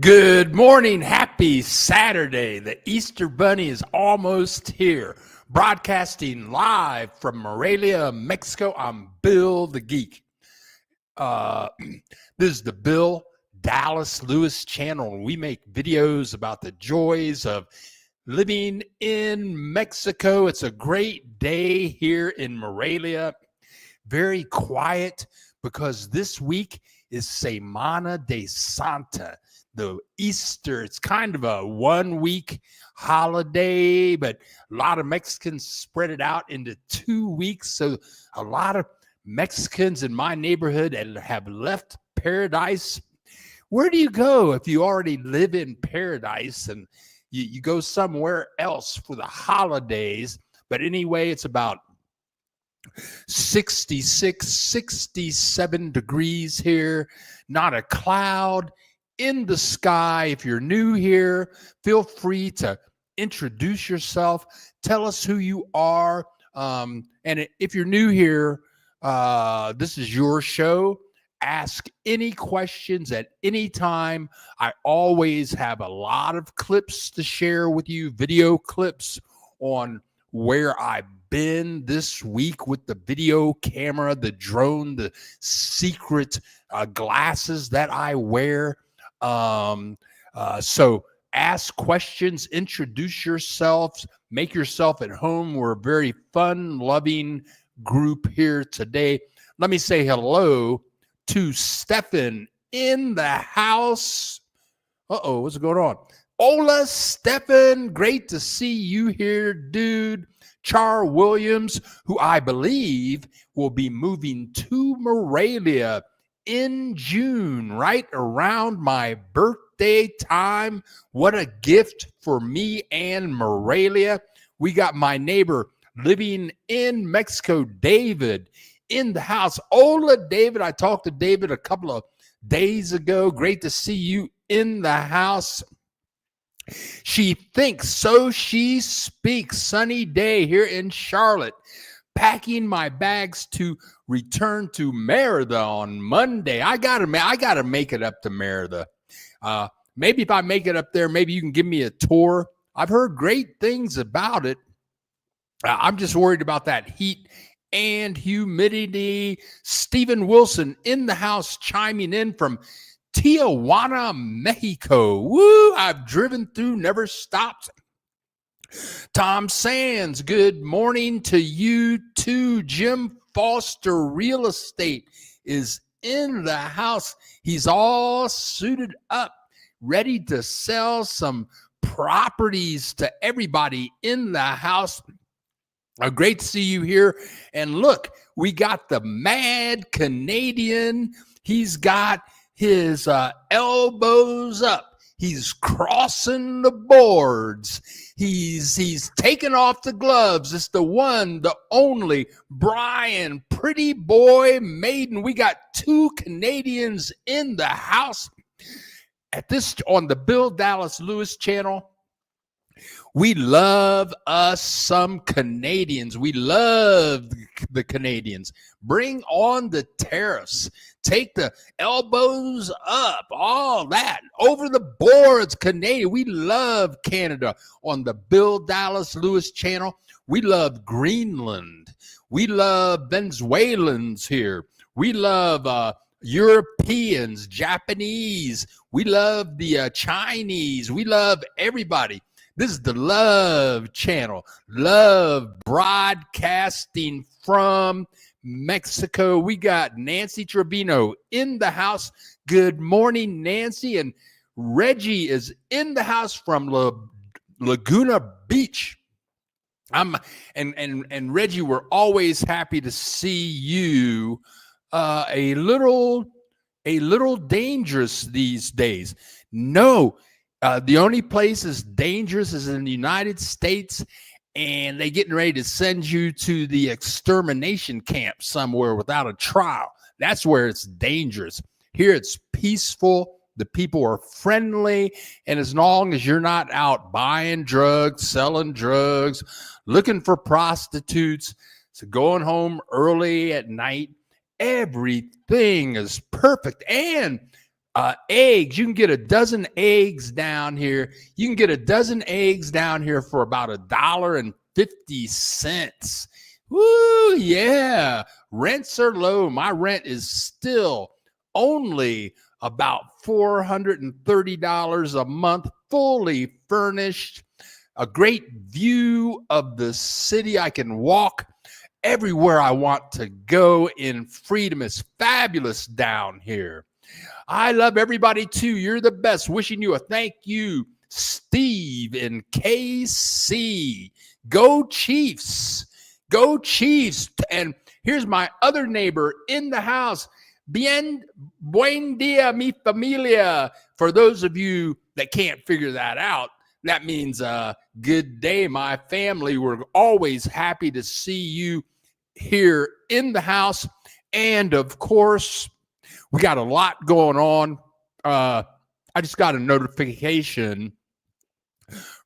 Good morning. Happy Saturday. The Easter Bunny is almost here. Broadcasting live from Morelia, Mexico. I'm Bill the Geek. This is the Bill Dallas Lewis channel, and we make videos about the joys of living in Mexico. It's a great day here in Morelia. Very quiet because this week is Semana de Santa. The Easter, it's kind of a 1 week holiday, but a lot of Mexicans spread it out into 2 weeks. So a lot of Mexicans in my neighborhood have left paradise. Where do you go if you already live in paradise and you go somewhere else for the holidays? But anyway, it's about 66, 67 degrees here, not a cloud in the sky. If you're new here, feel free to introduce yourself. Tell us who you are. And if you're new here, this is your show. Ask any questions at any time. I always have a lot of clips to share with you, video clips on where I've been this week with the video camera, the drone, the secret glasses that I wear. So ask questions, introduce yourselves, make yourself at home. We're a very fun, loving group here today. Let me say hello to Stefan in the house. What's going on? Hola, Stefan. Great to see you here, dude. Char Williams, who I believe will be moving to Morelia in June, right around my birthday time. What a gift for me and Morelia. We got my neighbor living in Mexico, David, in the house. Hola, David. I talked to David a couple of days ago. Great to see you in the house. She thinks, so she speaks. Sunny day here in Charlotte. Packing my bags to return to Merida on Monday. I gotta make it up to Merida. Maybe if I make it up there, maybe you can give me a tour. I've heard great things about it. I'm just worried about that heat and humidity. Stephen Wilson in the house chiming in from Tijuana, Mexico. Woo! I've driven through, never stopped. Tom Sands, good morning to you too. Jim Foster Real Estate is in the house. He's all suited up, ready to sell some properties to everybody in the house. Great to see you here. And look, we got the Mad Canadian. He's got his elbows up. He's crossing the boards. He's taking off the gloves. It's the one, the only Brian, Pretty Boy Maiden. We got two Canadians in the house at this on the Bill Dallas Lewis channel. We love us some Canadians. We love the Canadians. Bring on the tariffs. Take the elbows up, all that. Over the boards, Canadian. We love Canada on the Bill Dallas Lewis channel. We love Greenland. We love Venezuelans here. We love Europeans, Japanese. We love the Chinese. We love everybody. This is the Love Channel, Love Broadcasting from Mexico. We got Nancy Trevino in the house. Good morning, Nancy. And Reggie is in the house from Laguna Beach. And Reggie, we're always happy to see you. A little dangerous these days. No. The only place is dangerous is in the United States, and they're getting ready to send you to the extermination camp somewhere without a trial. That's where it's dangerous. Here it's peaceful. The people are friendly, and as long as you're not out buying drugs, selling drugs, looking for prostitutes, so going home early at night, everything is perfect. And Eggs. You can get a dozen eggs down here. You can get a dozen eggs down here for about $1.50. Woo, yeah. Rents are low. My rent is still only about $430 a month, fully furnished. A great view of the city. I can walk everywhere I want to go in freedom. It's fabulous down here. I love everybody too. You're the best. Wishing you a thank you, Steve in KC. Go Chiefs. Go Chiefs. And here's my other neighbor in the house. Buen dia, mi familia. For those of you that can't figure that out, that means good day, my family. We're always happy to see you here in the house. And of course, we got a lot going on. I just got a notification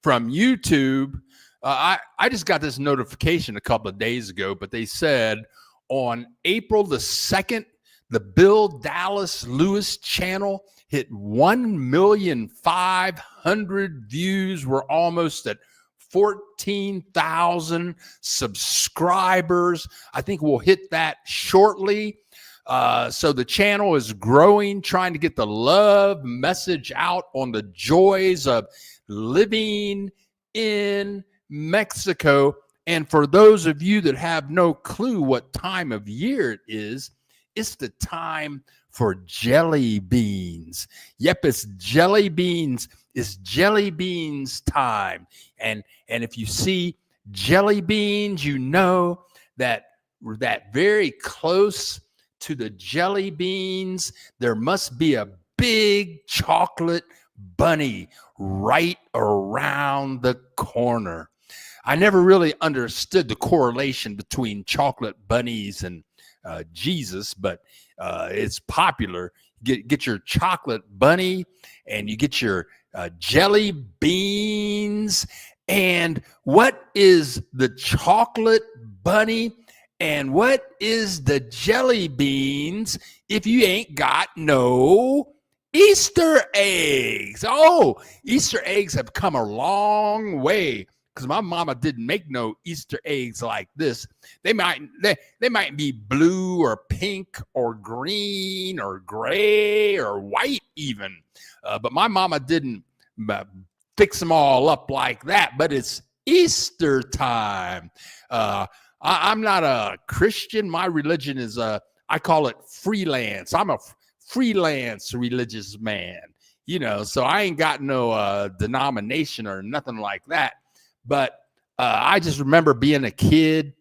from YouTube. I just got this notification a couple of days ago, but they said on April the 2nd, the Bill Dallas Lewis channel hit 1,500,000 views. We're almost at 14,000 subscribers. I think we'll hit that shortly. So the channel is growing, trying to get the love message out on the joys of living in Mexico. And for those of you that have no clue what time of year it is, it's the time for jelly beans. Yep, it's jelly beans. It's jelly beans time. And if you see jelly beans, you know that very close to the jelly beans, there must be a big chocolate bunny right around the corner. I never really understood the correlation between chocolate bunnies and Jesus, but it's popular. Get your chocolate bunny and you get your jelly beans. And what is the chocolate bunny and what is the jelly beans if you ain't got no Easter eggs? Oh, Easter eggs have come a long way, because my mama didn't make no Easter eggs like this. They might be blue or pink or green or gray or white even, but my mama didn't fix them all up like that. But it's Easter time. I'm not a Christian. My religion is I call it freelance. I'm a freelance religious man, so I ain't got no denomination or nothing like that. But I just remember being a kid,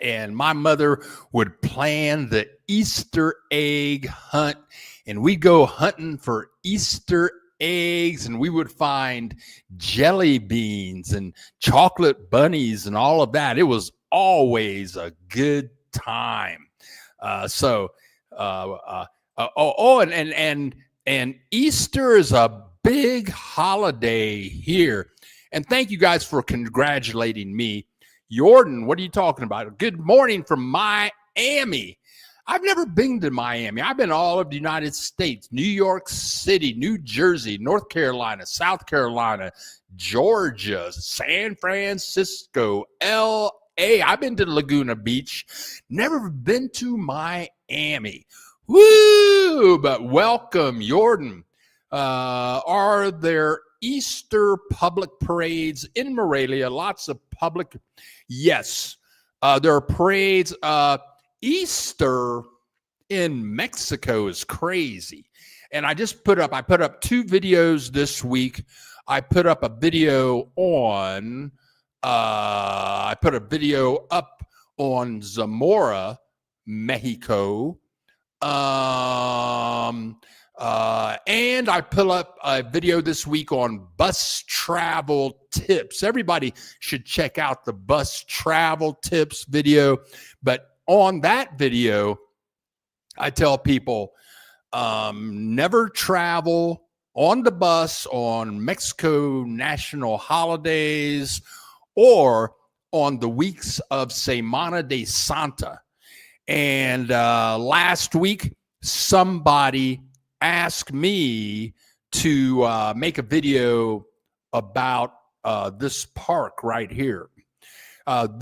and my mother would plan the Easter egg hunt, and we'd go hunting for Easter eggs, and we would find jelly beans and chocolate bunnies and all of that. It was always a good time. And Easter is a big holiday here. And thank you guys for congratulating me. Jordan, what are you talking about? Good morning from Miami. I've never been to Miami. I've been all over the United States, New York City, New Jersey, North Carolina, South Carolina, Georgia, San Francisco, LA. I've been to Laguna Beach. Never been to Miami. Woo! But welcome, Jordan. Are there Easter public parades in Morelia? Lots of public. Yes, there are parades. Easter in Mexico is crazy. And I put up 2 videos this week. I put up a video on, I put a video up on Zamora, Mexico. And I put up a video this week on bus travel tips. Everybody should check out the bus travel tips video. But on that video, I tell people never travel on the bus on Mexico national holidays or on the weeks of Semana de Santa. And last week, somebody asked me to make a video about this park right here. I've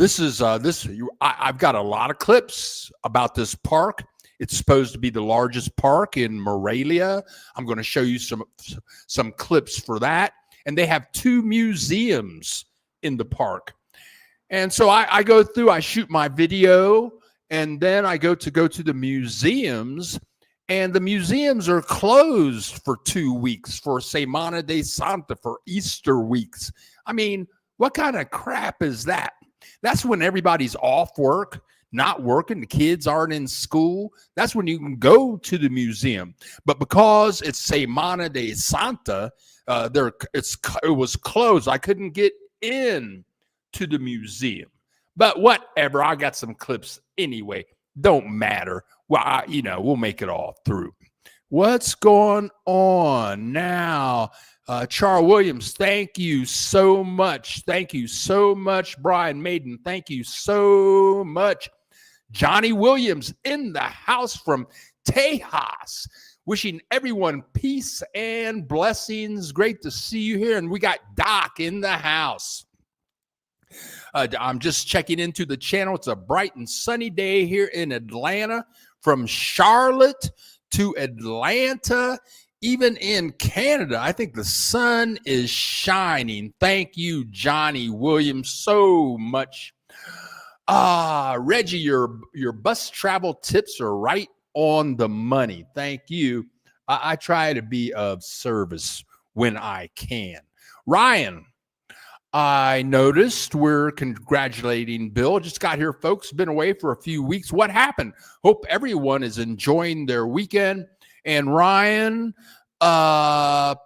got a lot of clips about this park. It's supposed to be the largest park in Morelia. I'm going to show you some clips for that. And they have 2 museums in the park. And so I go through, I shoot my video, and then I go to the museums, and the museums are closed for 2 weeks for Semana de Santa, for Easter weeks. I mean, what kind of crap is that? That's when everybody's off work, not working, the kids aren't in school. That's when you can go to the museum. But because it's Semana de Santa, it was closed. I couldn't get in to the museum. But whatever, I got some clips anyway. Don't matter. Well, we'll make it all through. What's going on now? Char Williams, thank you so much. Thank you so much. Brian Maiden, thank you so much. Johnny Williams in the house from Tejas. Wishing everyone peace and blessings. Great to see you here. And we got Doc in the house. I'm just checking into the channel. It's a bright and sunny day here in Atlanta. From Charlotte to Atlanta, even in Canada, I think the sun is shining. Thank you, Johnny Williams, so much. Reggie, your bus travel tips are right on the money. Thank you. I try to be of service when I can. Ryan, I noticed we're congratulating Bill. Just got here, folks. Been away for a few weeks. What happened? Hope everyone is enjoying their weekend. And Ryan,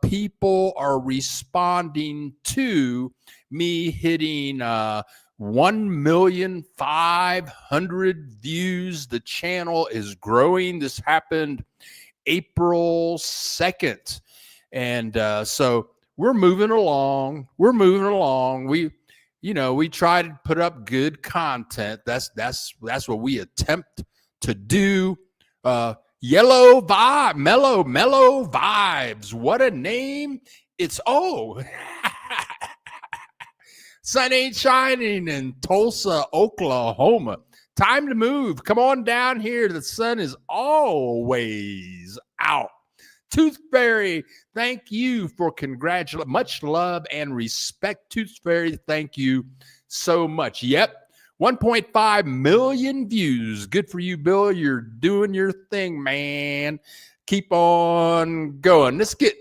people are responding to me hitting 1,500,000 views. The channel is growing. This happened April 2nd. And so we're moving along. We try to put up good content. That's what we attempt to do. Mellow Vibes. What a name. It's sun ain't shining in Tulsa, Oklahoma. Time to move. Come on down here. The sun is always out. Tooth Fairy, thank you for congratulating. Much love and respect, Tooth Fairy. Thank you so much. Yep, 1.5 million views. Good for you, Bill. You're doing your thing, man. Keep on going. Let's get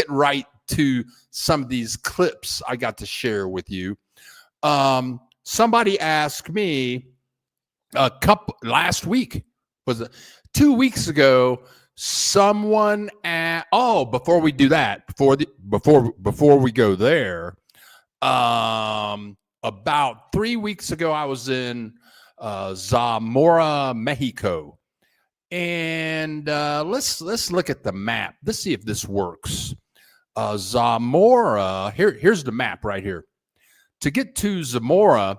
right to some of these clips I got to share with you. Somebody asked me last week, was it 2 weeks ago? Someone before we do that, before we go there, about 3 weeks ago, I was in Zamora, Mexico, and let's look at the map. Let's see if this works. Zamora. Here's the map right here. To get to Zamora,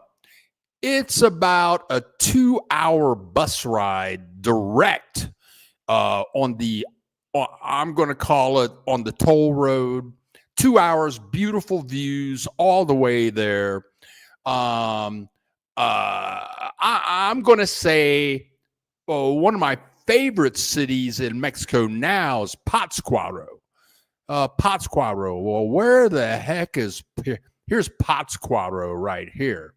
it's about a 2-hour bus ride direct. I'm going to call it on the toll road. 2 hours, beautiful views all the way there. I'm going to say one of my favorite cities in Mexico now is Pátzcuaro. Pátzcuaro. Well, where the heck is here's Pátzcuaro right here.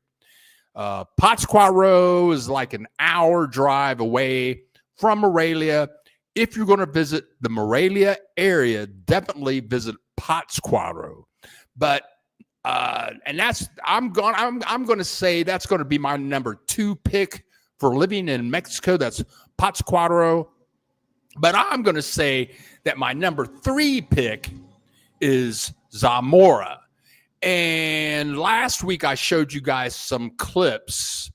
Pátzcuaro is like an hour drive away from Morelia. If you're going to visit the Morelia area, definitely visit Pátzcuaro. But and I'm going to say that's going to be my number 2 pick for living in Mexico. That's Pátzcuaro. But I'm going to say that my number 3 pick is Zamora. And last week I showed you guys some clips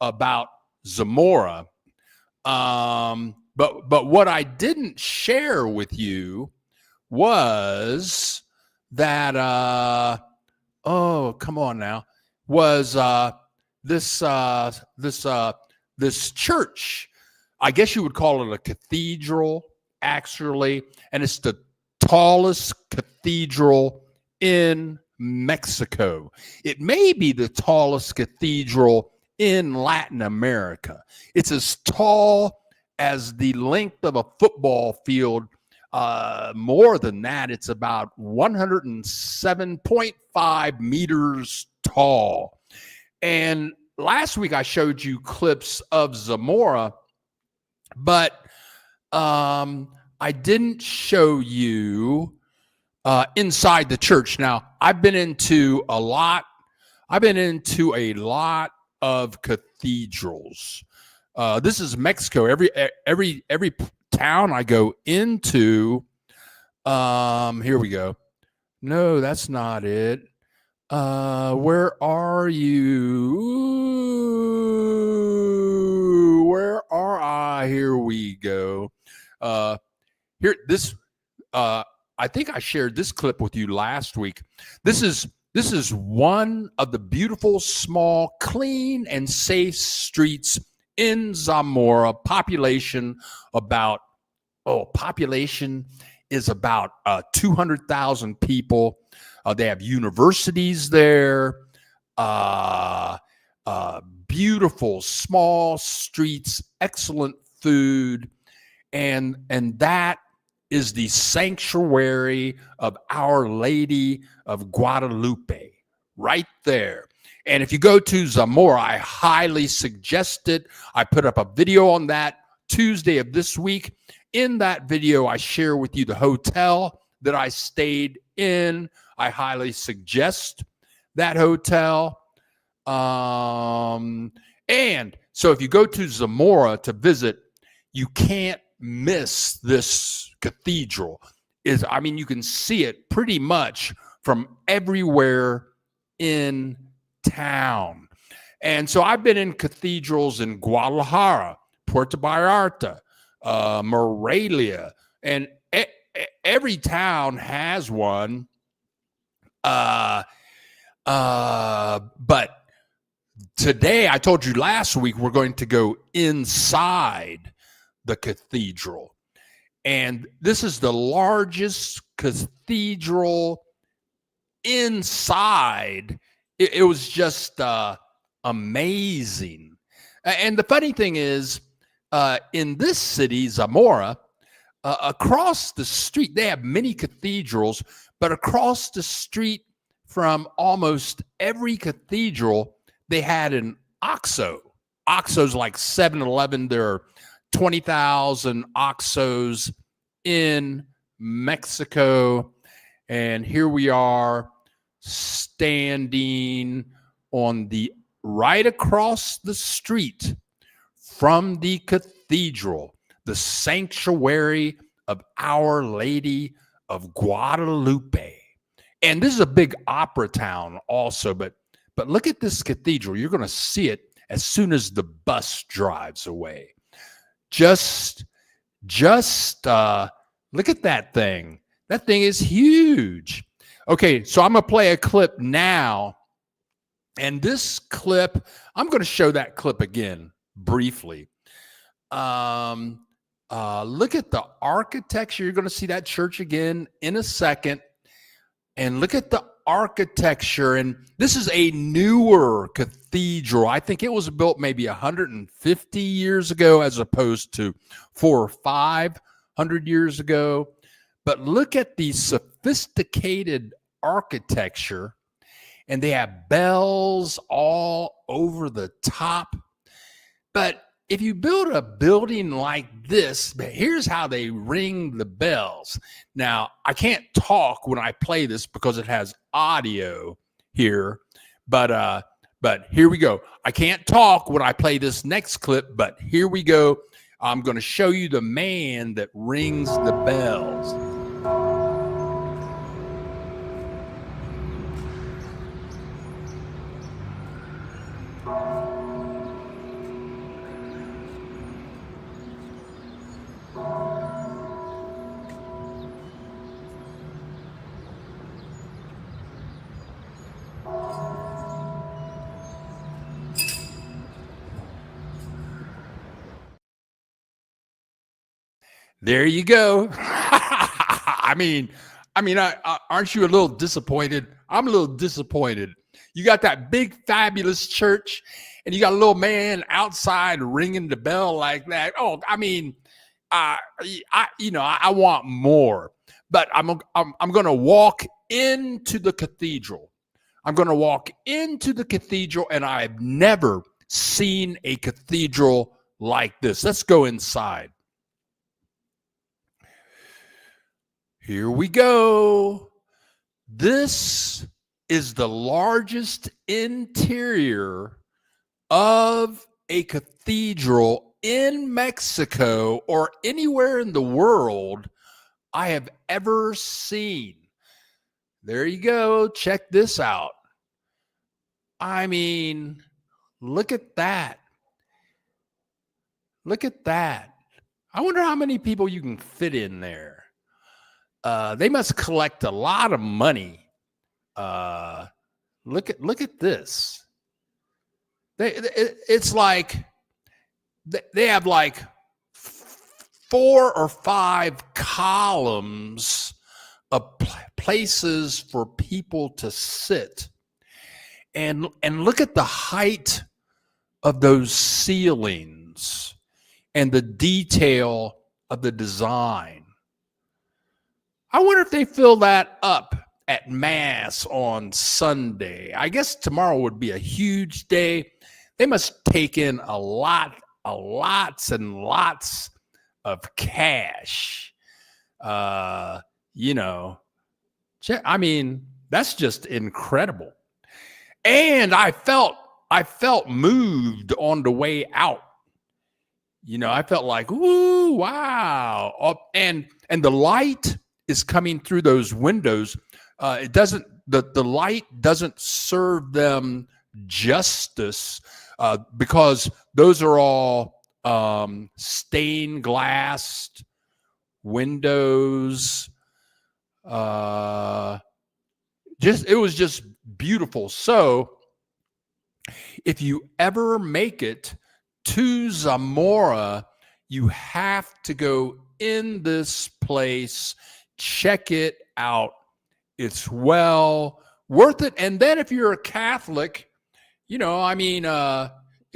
about Zamora. But what I didn't share with you was that come on now, was this church. I guess you would call it a cathedral. actually, and it's the tallest cathedral in Mexico. It may be the tallest cathedral in Latin America. It's as tall as the length of a football field. More than that, it's about 107.5 meters tall. And last week I showed you clips of Zamora, but I didn't show you inside the church. Now, I've been into a lot of cathedrals. This is Mexico. Every town I go into, here we go. No, that's not it. Where are you? Where are I? Here we go. I think I shared this clip with you last week. This is one of the beautiful, small, clean, and safe streets in Zamora. Population is about 200,000 people. They have universities there. Beautiful, small streets, excellent food, and that is the sanctuary of Our Lady of Guadalupe, right there. And if you go to Zamora, I highly suggest it. I put up a video on that Tuesday of this week. In that video, I share with you the hotel that I stayed in. I highly suggest that hotel. And so if you go to Zamora to visit, you can't miss this cathedral. You can see it pretty much from everywhere in town. And so I've been in cathedrals in Guadalajara, Puerto Vallarta, Morelia, and every town has one. But today, I told you last week, we're going to go inside the cathedral. And this is the largest cathedral inside. It was just amazing. And the funny thing is, in this city, Zamora, across the street, they have many cathedrals, but across the street from almost every cathedral, they had an OXXO. OXXO's like 7-Eleven. There are 20,000 OXXOs in Mexico. And here we are standing on the right across the street from the cathedral, the sanctuary of Our Lady of Guadalupe. And this is a big opera town also, but look at this cathedral. You're going to see it as soon as the bus drives away. Just look at that thing. That thing is huge. Okay, so I'm going to play a clip now. And this clip, I'm going to show that clip again briefly. Look at the architecture. You're going to see that church again in a second. And look at the architecture. And this is a newer cathedral. I think it was built maybe 150 years ago as opposed to 400 or 500 years ago. But look at the sophisticated architecture. And they have bells all over the top. But if you build a building like this, here's how they ring the bells. Now, I can't talk when I play this because it has audio here, but here we go. I can't talk when I play this next clip, but here we go. I'm going to show you the man that rings the bells. There you go. Aren't you a little disappointed? I'm a little disappointed. You got that big, fabulous church, and you got a little man outside ringing the bell like that. Oh, I want more, but I'm going to walk into the cathedral. I'm going to walk into the cathedral, and I've never seen a cathedral like this. Let's go inside. Here we go. This is the largest interior of a cathedral in Mexico or anywhere in the world I have ever seen. There you go. Check this out. I mean, look at that. Look at that. I wonder how many people you can fit in there. They must collect a lot of money. Look at this. It's like they have like 4 or 5 columns of places for people to sit, and look at the height of those ceilings and the detail of the design. I wonder if they fill that up at Mass on Sunday. I guess tomorrow would be a huge day. They must take in lots and lots of cash. I mean, that's just incredible. And I felt moved on the way out. I felt like, ooh, wow. And the light is coming through those windows. The light doesn't serve them justice because those are all stained glass windows. It was just beautiful. So if you ever make it to Zamora, you have to go in this place. Check it out. It's well worth it. And then if you're a Catholic, if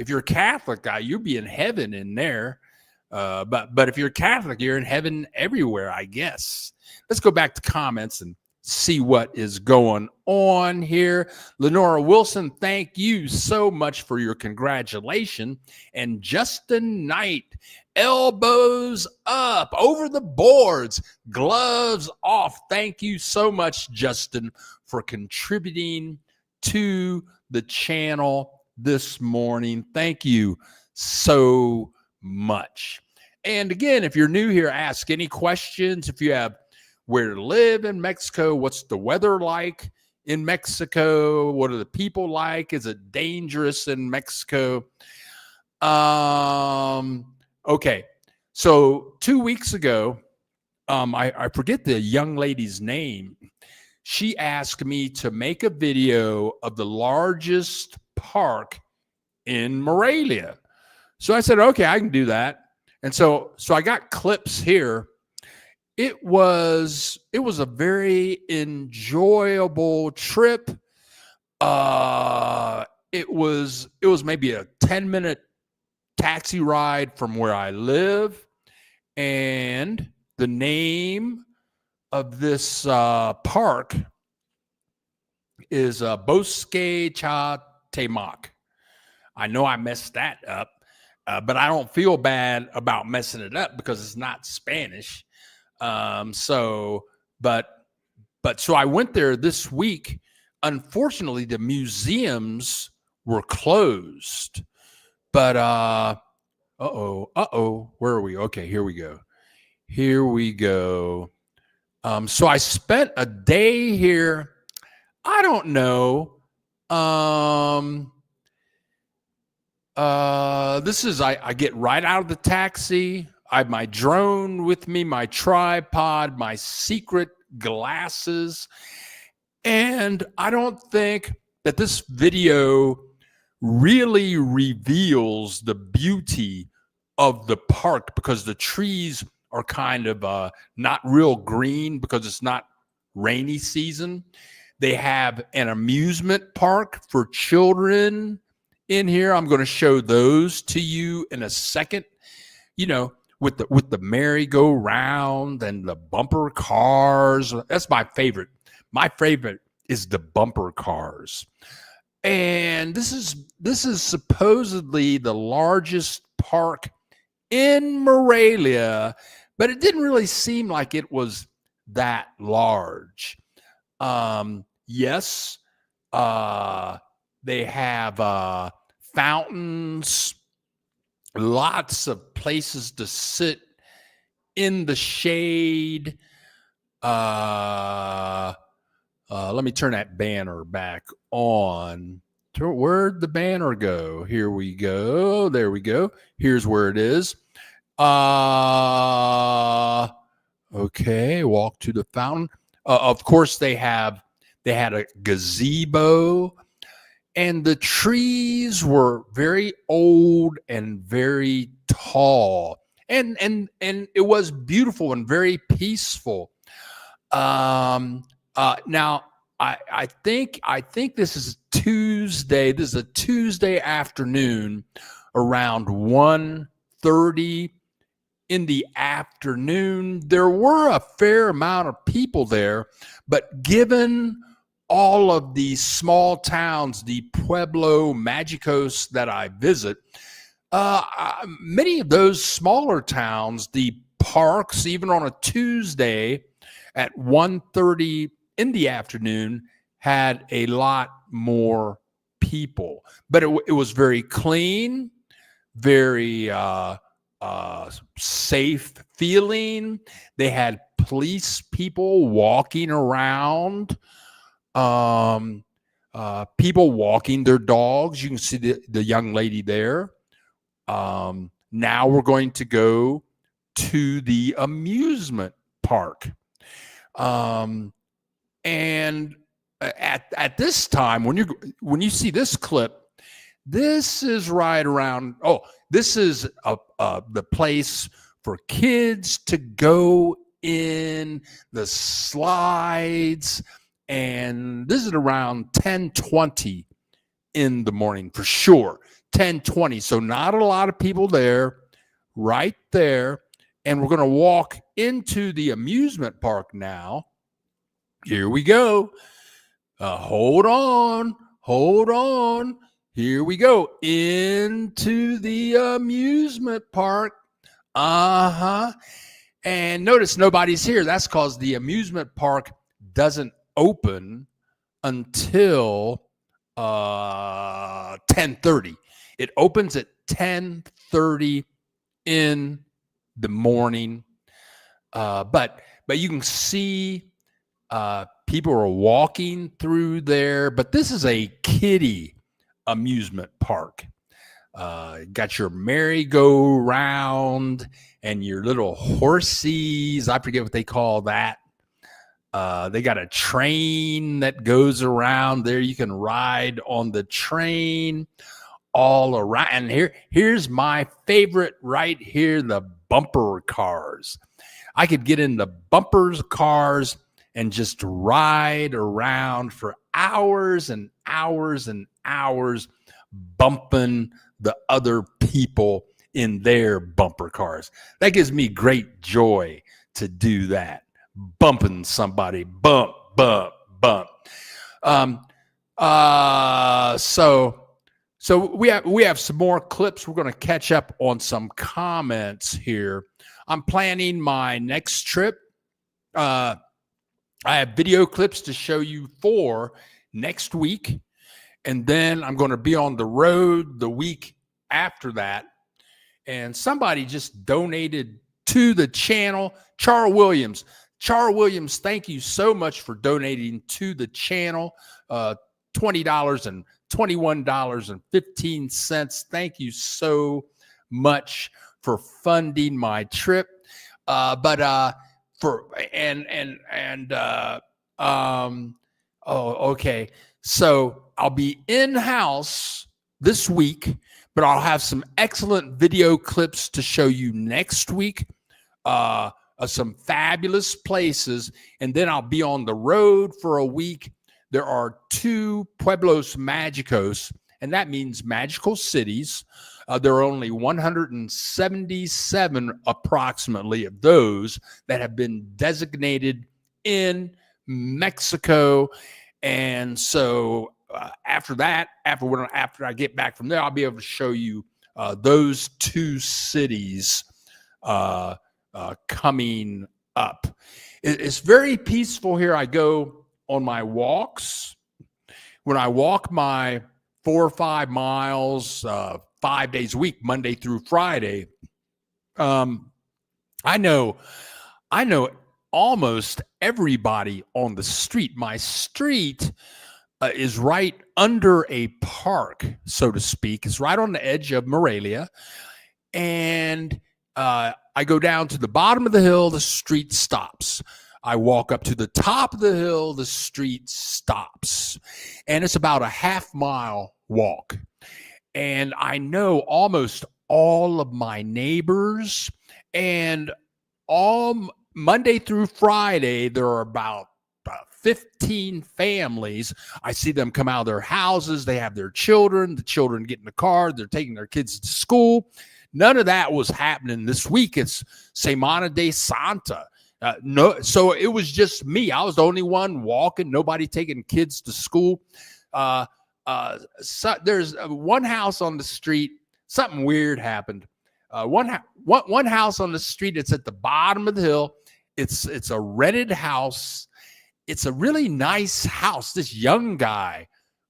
you're a Catholic guy, you'll be in heaven in there. But if you're Catholic, you're in heaven everywhere, I guess. Let's go back to comments and see what is going on here. Lenora Wilson, thank you so much for your congratulations. And Justin Knight, elbows up over the boards, gloves off. Thank you so much, Justin, for contributing to the channel this morning. Thank you so much. And again, if you're new here, ask any questions. If you have where to live in Mexico, what's the weather like in Mexico, what are the people like, is it dangerous in Mexico? Okay, so 2 weeks ago, I forget the young lady's name. She asked me to make a video of the largest park in Morelia. So I said, okay, I can do that. And so I got clips here. It was a very enjoyable trip. It was maybe a 10-minute taxi ride from where I live, and the name of this park is Bosque Chatemac. I know I messed that up, but I don't feel bad about messing it up because it's not Spanish. So I went there this week. Unfortunately, the museums were closed. But where are we? Okay, here we go. So I spent a day here. I don't know. This is I get right out of the taxi. I have my drone with me, my tripod, my secret glasses. And I don't think that this video really reveals the beauty of the park because the trees are kind of not real green because it's not rainy season. They have an amusement park for children in here. I'm going to show those to you in a second. You know, with the merry-go-round and the bumper cars. That's my favorite. My favorite is the bumper cars. And this is supposedly the largest park in Morelia, but it didn't really seem like it was that large. Yes, they have fountains, lots of places to sit in the shade. Let me turn that banner back on. Where'd the banner go? Here we go. There we go. Here's where it is. Okay, walk to the fountain. Of course, they had a gazebo, and the trees were very old and very tall, and it was beautiful and very peaceful. Now I think this is Tuesday. This is a Tuesday afternoon around 1:30 in the afternoon. There were a fair amount of people there, but given all of these small towns, the Pueblo Magicos that I visit, many of those smaller towns, the parks, even on a Tuesday at 1:30 in the afternoon, had a lot more people. But it was very clean, very safe feeling. They had police people walking around, people walking their dogs. You can see the young lady there. Now we're going to go to the amusement park. And at this time, when you see this clip, this is right around. Oh, this is the place for kids to go in the slides, and this is around 10:20 in the morning for sure. 10:20, so not a lot of people there, right there. And we're going to walk into the amusement park now. Here we go. Hold on. Here we go into the amusement park. And notice nobody's here. That's because the amusement park doesn't open until 10:30. It opens at 10:30 in the morning. But you can see people are walking through there. But this is a kiddie amusement park. Got your merry-go-round and your little horsies. I forget what they call that. They got a train that goes around there. You can ride on the train all around. And here's my favorite right here, the bumper cars. I could get in the bumpers cars and just ride around for hours and hours and hours, bumping the other people in their bumper cars. That gives me great joy to do that. Bumping somebody, bump, bump, bump. So we have some more clips. We're going to catch up on some comments here. I'm planning my next trip. I have video clips to show you for next week, and then I'm going to be on the road the week after that. And somebody just donated to the channel. Charles Williams, thank you so much for donating to the channel. $20 and $21.15. Thank you so much for funding my trip. Okay. So I'll be in-house this week, but I'll have some excellent video clips to show you next week. some fabulous places, and then I'll be on the road for a week. There are 2 Pueblos Mágicos, and that means magical cities. There are only 177 approximately of those that have been designated in Mexico. And so after that, after I get back from there, I'll be able to show you those 2 cities coming up. It's very peaceful here. I go on my walks. When I walk my 4 or 5 miles, 5 days a week, Monday through Friday, I know almost everybody on the street. My street is right under a park, so to speak. It's right on the edge of Morelia. And I go down to the bottom of the hill, the street stops. I walk up to the top of the hill, the street stops. And it's about a half-mile walk. And I know almost all of my neighbors, and all Monday through Friday, there are about 15 families. I see them come out of their houses. They have their children. The children get in the car. They're taking their kids to school. None of that was happening this week. It's Semana de Santa. So it was just me. I was the only one walking, nobody taking kids to school. So there's one house on the street. Something weird happened. One house on the street. It's at the bottom of the hill. It's a rented house. It's a really nice house. This young guy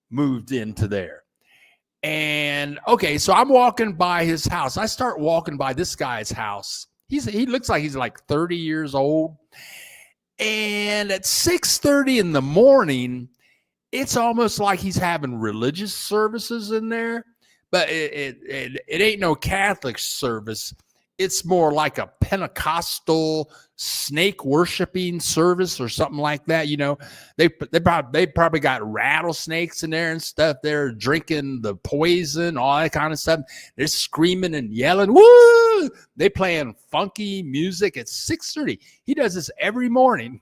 moved into there. And okay, so I'm walking by his house. I start walking by this guy's house. He looks like he's like 30 years old. And at 6:30 in the morning, it's almost like he's having religious services in there. But it ain't no Catholic service. It's more like a Pentecostal snake worshiping service or something like that. You know, they probably got rattlesnakes in there and stuff. They're drinking the poison, all that kind of stuff. They're screaming and yelling. Woo! They playing funky music at 6:30. He does this every morning.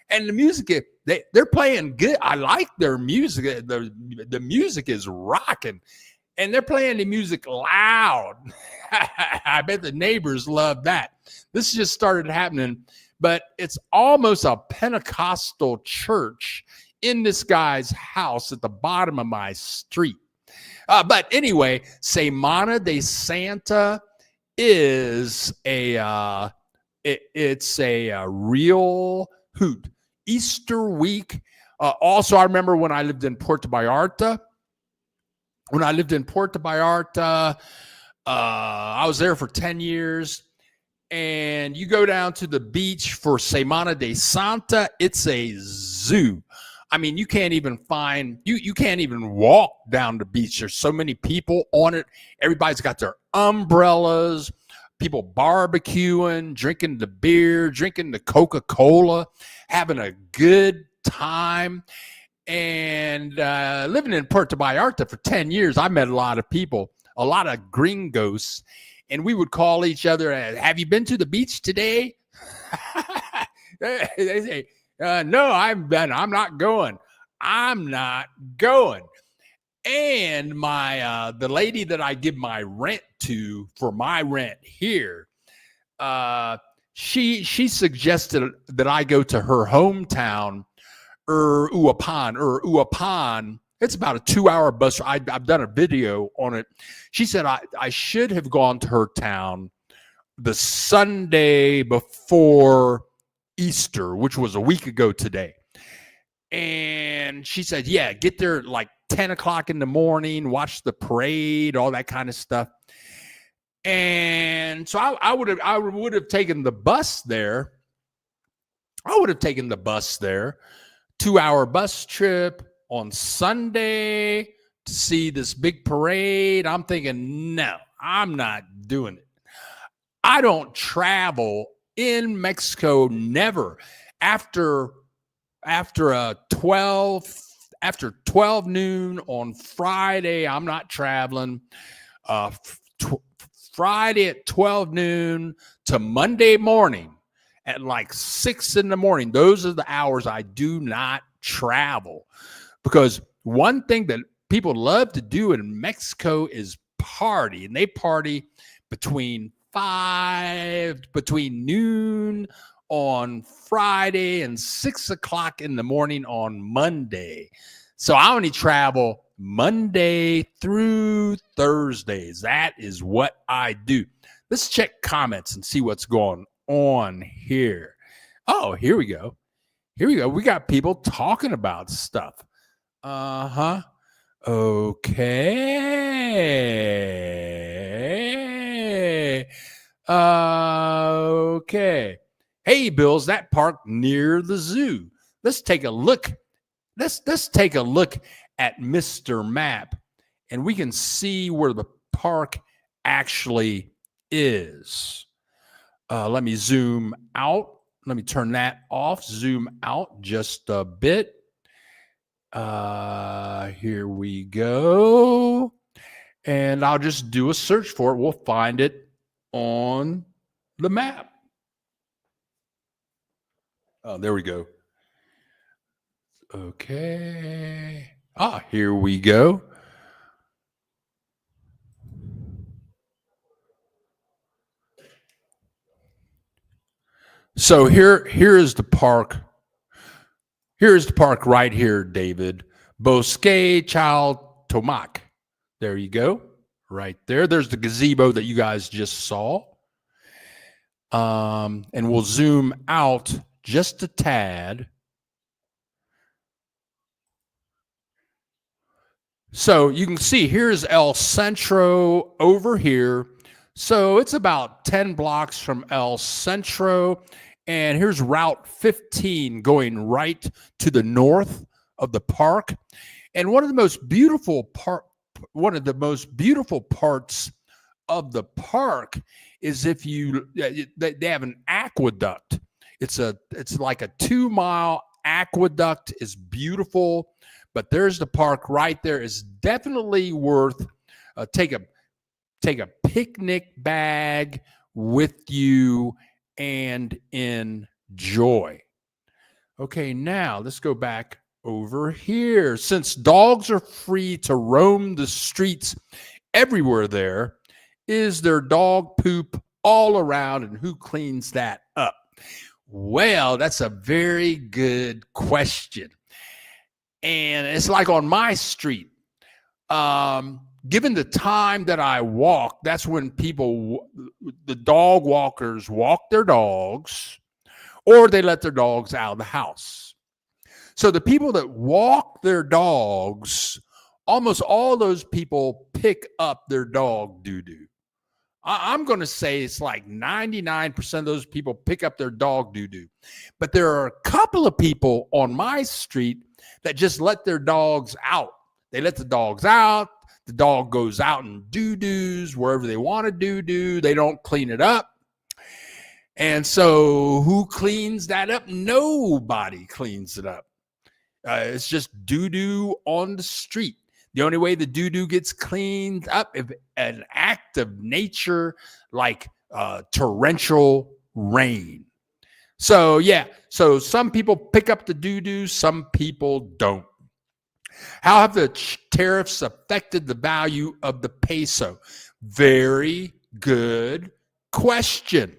And the music, they're playing good. I like their music. The music is rocking. And they're playing the music loud. I bet the neighbors love that. This just started happening, but it's almost a Pentecostal church in this guy's house at the bottom of my street. But anyway, Semana de Santa is it's a real hoot. Easter week. Also, I remember when I lived in Puerto Vallarta. I was there for 10 years. And you go down to the beach for Semana de Santa. It's a zoo. I mean, you can't even walk down the beach. There's so many people on it. Everybody's got their umbrellas, people barbecuing, drinking the beer, drinking the Coca-Cola, having a good time. And living in Puerto Vallarta for 10 years, I met a lot of people, a lot of gringos, and we would call each other, have you been to the beach today? They say, no, I'm not going. I'm not going. And the lady that I give my rent to for my rent here, she suggested that I go to her hometown, Uapan. It's about a 2-hour bus. I've done a video on it. She said I should have gone to her town the Sunday before Easter, which was a week ago today. And she said, yeah, get there like 10 o'clock in the morning, watch the parade, all that kind of stuff. And so I would have taken the bus there. 2-hour bus trip on Sunday to see this big parade. I'm thinking, no, I'm not doing it. I don't travel in Mexico, never. After 12 noon on Friday, I'm not traveling. Friday at 12 noon to Monday morning at like 6 in the morning. Those are the hours I do not travel, because one thing that people love to do in Mexico is party, and they party between noon on Friday and 6 o'clock in the morning on Monday. So I only travel Monday through Thursdays. That is what I do. Let's check comments and see what's going on here. Oh, here we go. Here we go. We got people talking about stuff. Uh-huh. Okay. Okay. Hey, Bill's that park near the zoo. Let's take a look. Let's take a look at Mr. Map, and we can see where the park actually is. Let me zoom out. Let me turn that off. Zoom out just a bit. Here we go. And I'll just do a search for it. We'll find it on the map. Oh, there we go. Okay. Here we go. So here is the park. Here is the park right here, David. Bosque Chal Tomac. There you go. Right there. There's the gazebo that you guys just saw. And we'll zoom out just a tad. So you can see here's El Centro over here. So it's about 10 blocks from El Centro. And here's Route 15 going right to the north of the park. And one of the most beautiful parts of the park is if they have an aqueduct. It's like a 2-mile aqueduct. Is beautiful. But there's the park right there. It's definitely worth take a picnic bag with you and enjoy. Okay, now let's go back over here. Since dogs are free to roam the streets everywhere, there is there dog poop all around, and who cleans that up? Well, that's a very good question. And it's like on my street. Given the time that I walk, that's when the dog walkers walk their dogs, or they let their dogs out of the house. So the people that walk their dogs, almost all those people pick up their dog doo-doo. I'm going to say it's like 99% of those people pick up their dog doo-doo. But there are a couple of people on my street that just let their dogs out. They let the dogs out. The dog goes out and doo-doos wherever they want to doo-doo. They don't clean it up. And so who cleans that up? Nobody cleans it up. It's just doo-doo on the street. The only way the doo-doo gets cleaned up is an act of nature like torrential rain. So, yeah. So some people pick up the doo-doo, some people don't. How have the tariffs affected the value of the peso? Very good question.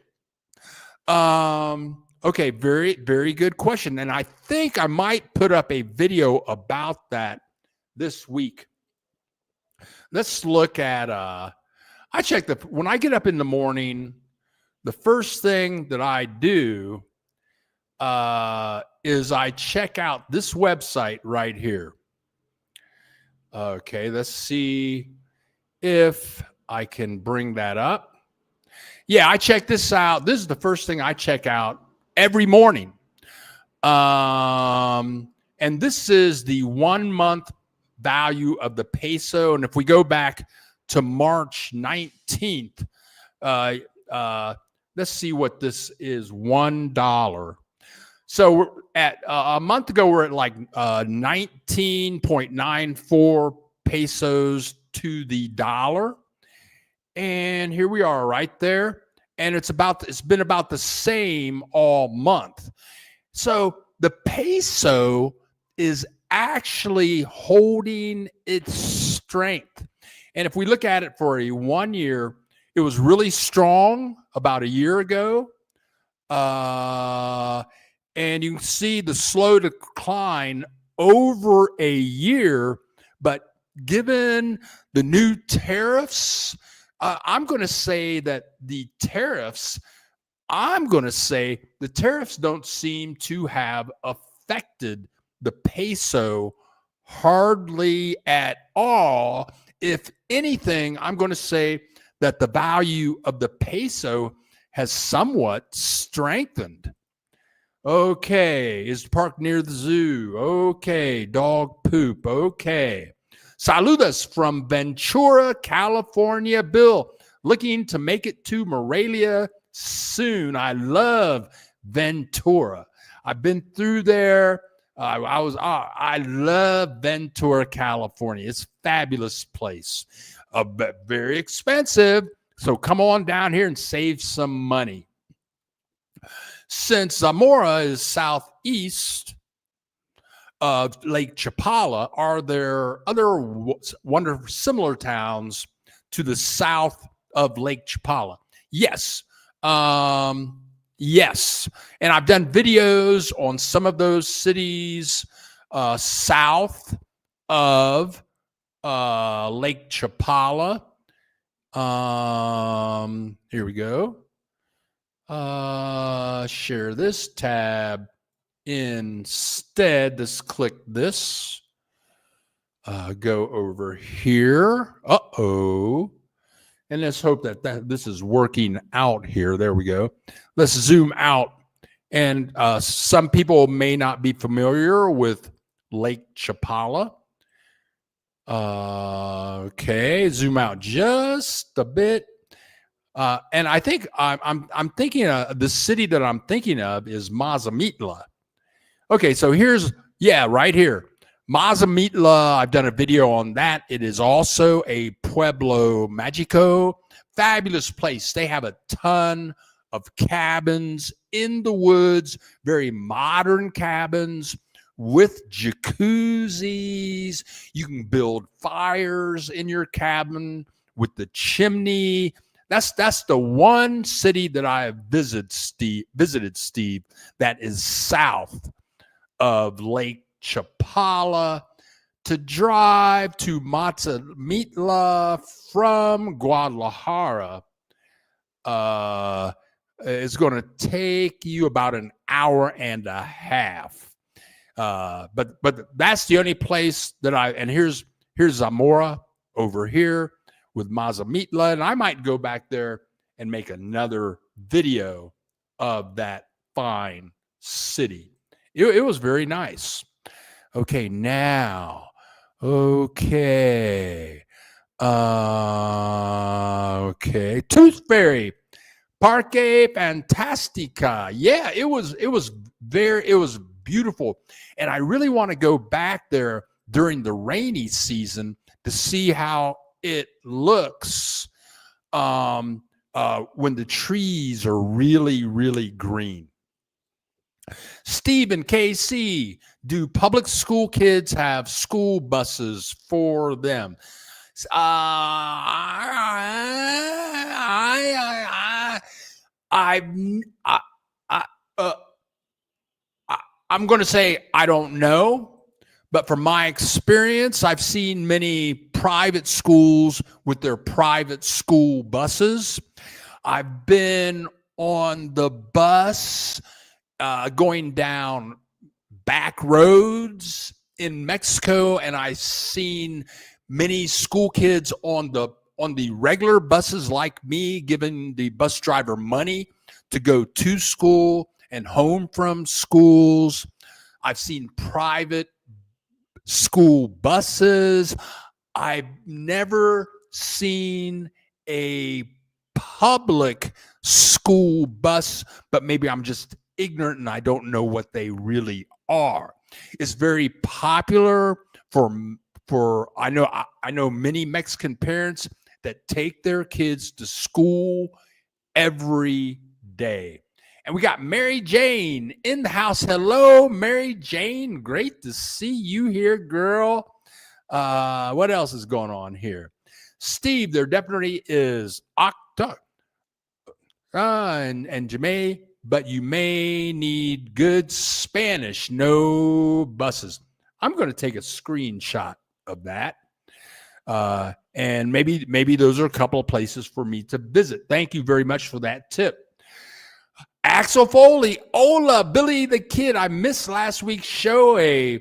Okay, very, very good question. And I think I might put up a video about that this week. Let's look at, when I get up in the morning, the first thing that I do is I check out this website right here. Okay, let's see if I can bring that up. Yeah, I check this out. This is the first thing I check out every morning. And this is the 1 month value of the peso. And if we go back to March 19th, let's see what this is, $1. So we're at a month ago, we're at like 19.94 pesos to the dollar. And here we are right there. And it's been about the same all month. So the peso is actually holding its strength. And if we look at it for a 1 year, it was really strong about a year ago. And you can see the slow decline over a year. But given the new tariffs, I'm going to say that the tariffs don't seem to have affected the peso hardly at all. If anything, I'm going to say that the value of the peso has somewhat strengthened. Okay, is parked near the zoo. Okay, dog poop. Okay. Saludos from Ventura, California. Bill, looking to make it to Morelia soon. I love Ventura. I've been through there. I love Ventura, California. It's a fabulous place. But very expensive. So come on down here and save some money. Since Zamora is southeast of Lake Chapala, are there other wonderful similar towns to the south of Lake Chapala? Yes. Yes. And I've done videos on some of those cities south of Lake Chapala. Here we go. Share this tab instead. Let's click this. Go over here. And let's hope that this is working out here. There we go. Let's zoom out. And some people may not be familiar with Lake Chapala. Okay, zoom out just a bit. And I think I'm thinking the city that I'm thinking of is Mazamitla. Okay, so right here. Mazamitla, I've done a video on that. It is also a Pueblo Magico. Fabulous place. They have a ton of cabins in the woods, very modern cabins with jacuzzis. You can build fires in your cabin with the chimney. That's the one city that I have visited, Steve, that is south of Lake Chapala. To drive to Mazamitla from Guadalajara is going to take you about an hour and a half. But that's the only place that and here's Zamora over here with Mazamitla, and I might go back there and make another video of that fine city. It was very nice. Okay, now. Okay. Tooth Fairy, Parque Fantastica. Yeah, it was beautiful. And I really want to go back there during the rainy season to see how it looks when the trees are really, really green. Steve and KC, do public school kids have school buses for them? I'm going to say I don't know, but from my experience, I've seen many private schools with their private school buses. I've been on the bus going down back roads in Mexico, and I've seen many school kids on the regular buses like me, giving the bus driver money to go to school and home from schools. I've seen private school buses. I've never seen a public school bus, but maybe I'm just ignorant and I don't know what they really are. It's very popular for I know many Mexican parents that take their kids to school every day. And we got Mary Jane in the house. Hello, Mary Jane. Great to see you here, girl. What else is going on here? Steve, there definitely is Octa and Jamae, but you may need good Spanish, no buses. I'm going to take a screenshot of that. And maybe those are a couple of places for me to visit. Thank you very much for that tip. Axel Foley, hola, Billy the Kid. I missed last week's show, a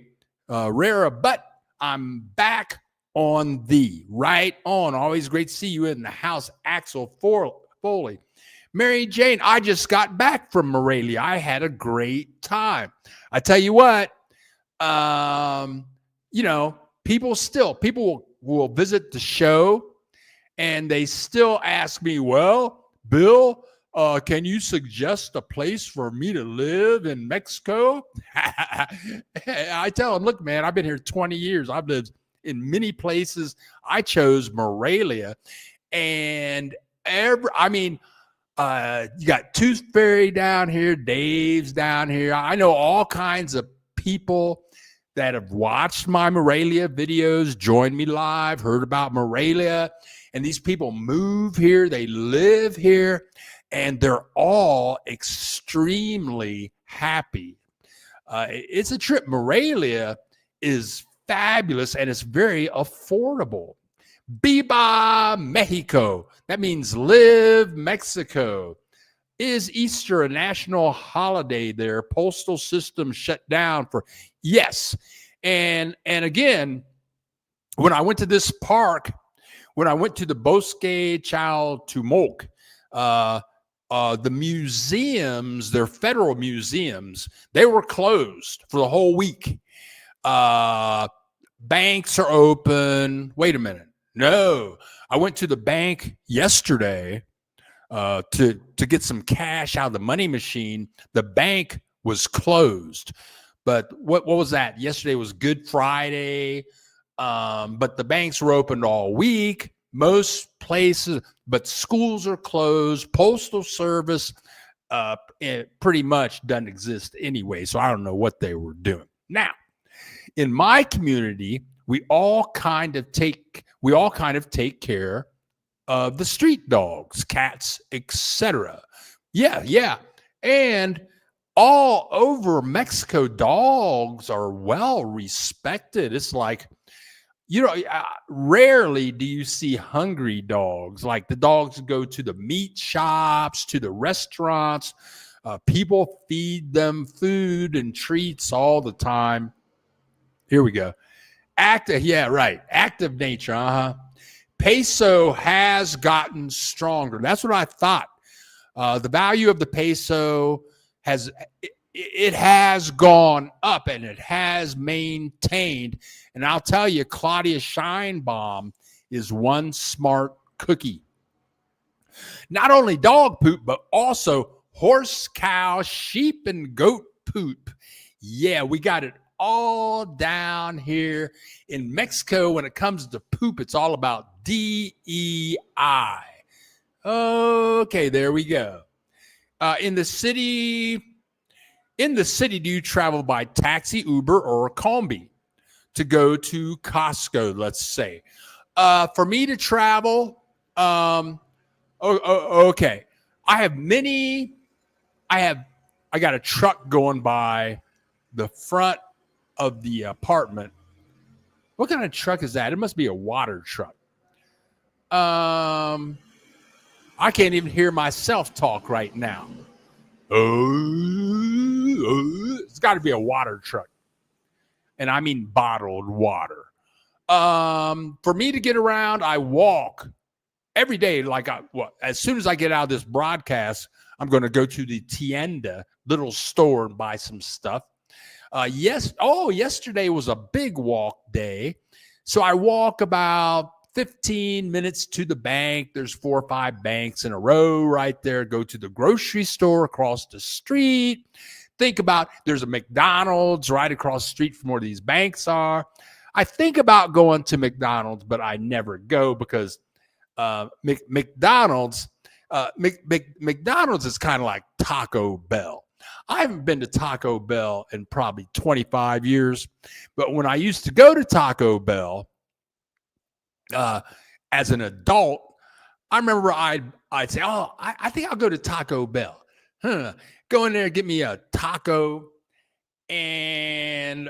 rare, but I'm back on thee. Right on. Always great to see you in the house, Axel Foley. Mary Jane, I just got back from Morelia. I had a great time. I tell you what, people will visit the show and they still ask me, well, Bill, can you suggest a place for me to live in Mexico? I tell them, look, man, I've been here 20 years. I've lived in many places. I chose Morelia. And you got Tooth Fairy down here, Dave's down here. I know all kinds of people that have watched my Morelia videos, joined me live, heard about Morelia. And these people move here, they live here, and they're all extremely happy. It's a trip. Morelia is fabulous, and it's very affordable. Viva Mexico. That means live Mexico. Is Easter a national holiday there? Postal system shut down for, yes. And again, when I went to this park, when I went to the Bosque Chauhtemolc, the museums, their federal museums, they were closed for the whole week. Banks are open. Wait a minute. No, I went to the bank yesterday to get some cash out of the money machine. The bank was closed. But what was that? Yesterday was Good Friday. But the banks were opened all week. Most places, but schools are closed. Postal service pretty much doesn't exist anyway. So I don't know what they were doing. Now, in my community, we all kind of take care of the street dogs, cats, etc. Yeah. And all over Mexico, dogs are well respected. It's like, rarely do you see hungry dogs. Like the dogs go to the meat shops, to the restaurants. People feed them food and treats all the time. Here we go. Active nature. Peso has gotten stronger. That's what I thought. The value of the peso has gone up, and it has maintained. And I'll tell you, Claudia Scheinbaum is one smart cookie. Not only dog poop, but also horse, cow, sheep, and goat poop. Yeah, we got it all down here in Mexico. When it comes to poop, it's all about DEI. Okay, there we go. In the city, do you travel by taxi, Uber, or combi to go to Costco, let's say? For me to travel, okay. I got a truck going by the front of the apartment. What kind of truck is that? It must be a water truck. I can't even hear myself talk right now. It's got to be a water truck. And I mean bottled water. For me to get around, I walk every day. As soon as I get out of this broadcast, I'm going to go to the tienda, little store, and buy some stuff. Yesterday was a big walk day. So I walk about 15 minutes to the bank. There's 4 or 5 banks in a row right there. Go to the grocery store across the street. Think about, there's a McDonald's right across the street from where these banks are. I think about going to McDonald's, but I never go because McDonald's. McDonald's is kind of like Taco Bell. I haven't been to Taco Bell in probably 25 years, but when I used to go to Taco Bell as an adult, I remember I'd say, "Oh, I think I'll go to Taco Bell." Go in there, get me a taco, and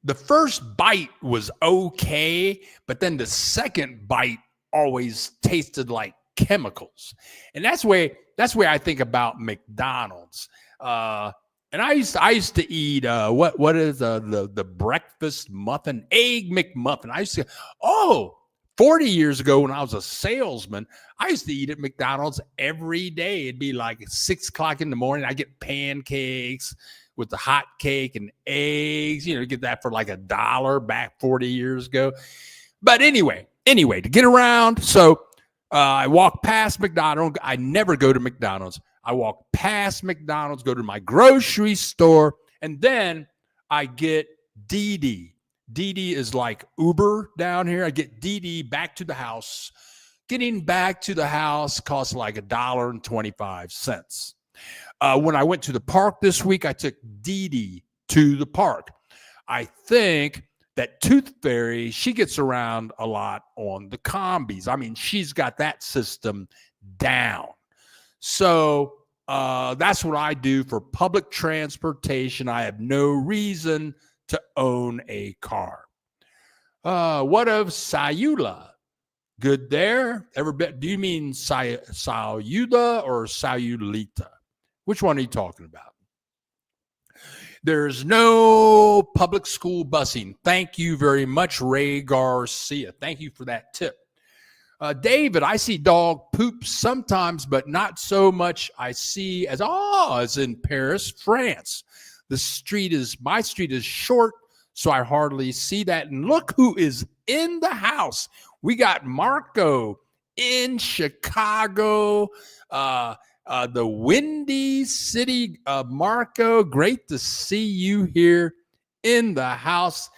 the first bite was okay, but then the second bite always tasted like chemicals, and that's where I think about McDonald's. And I used to eat what is the breakfast muffin, egg McMuffin. I used to 40 years ago when I was a salesman, I used to eat at McDonald's every day. It'd be like 6 o'clock in the morning. I get pancakes with the hot cake and eggs. You get that for like $1 back 40 years ago. But anyway, to get around, so I walk past McDonald's. I never go to McDonald's. I walk past McDonald's, go to my grocery store, and then I get DD. DD is like Uber down here. I get DD back to the house. Getting back to the house costs like $1.25. When I went to the park this week, I took DD to the park. I think that Tooth Fairy, she gets around a lot on the combis. I mean, she's got that system down. So that's what I do for public transportation. I have no reason to own a car. What of Sayula? Good there. Do you mean Sayula or Sayulita? Which one are you talking about? There's no public school busing. Thank you very much, Ray Garcia. Thank you for that tip. David, I see dog poop sometimes, but not so much I see as in Paris, France. My street is short, so I hardly see that. And look who is in the house. We got Marco in Chicago, the Windy City. Marco, great to see you here in the house.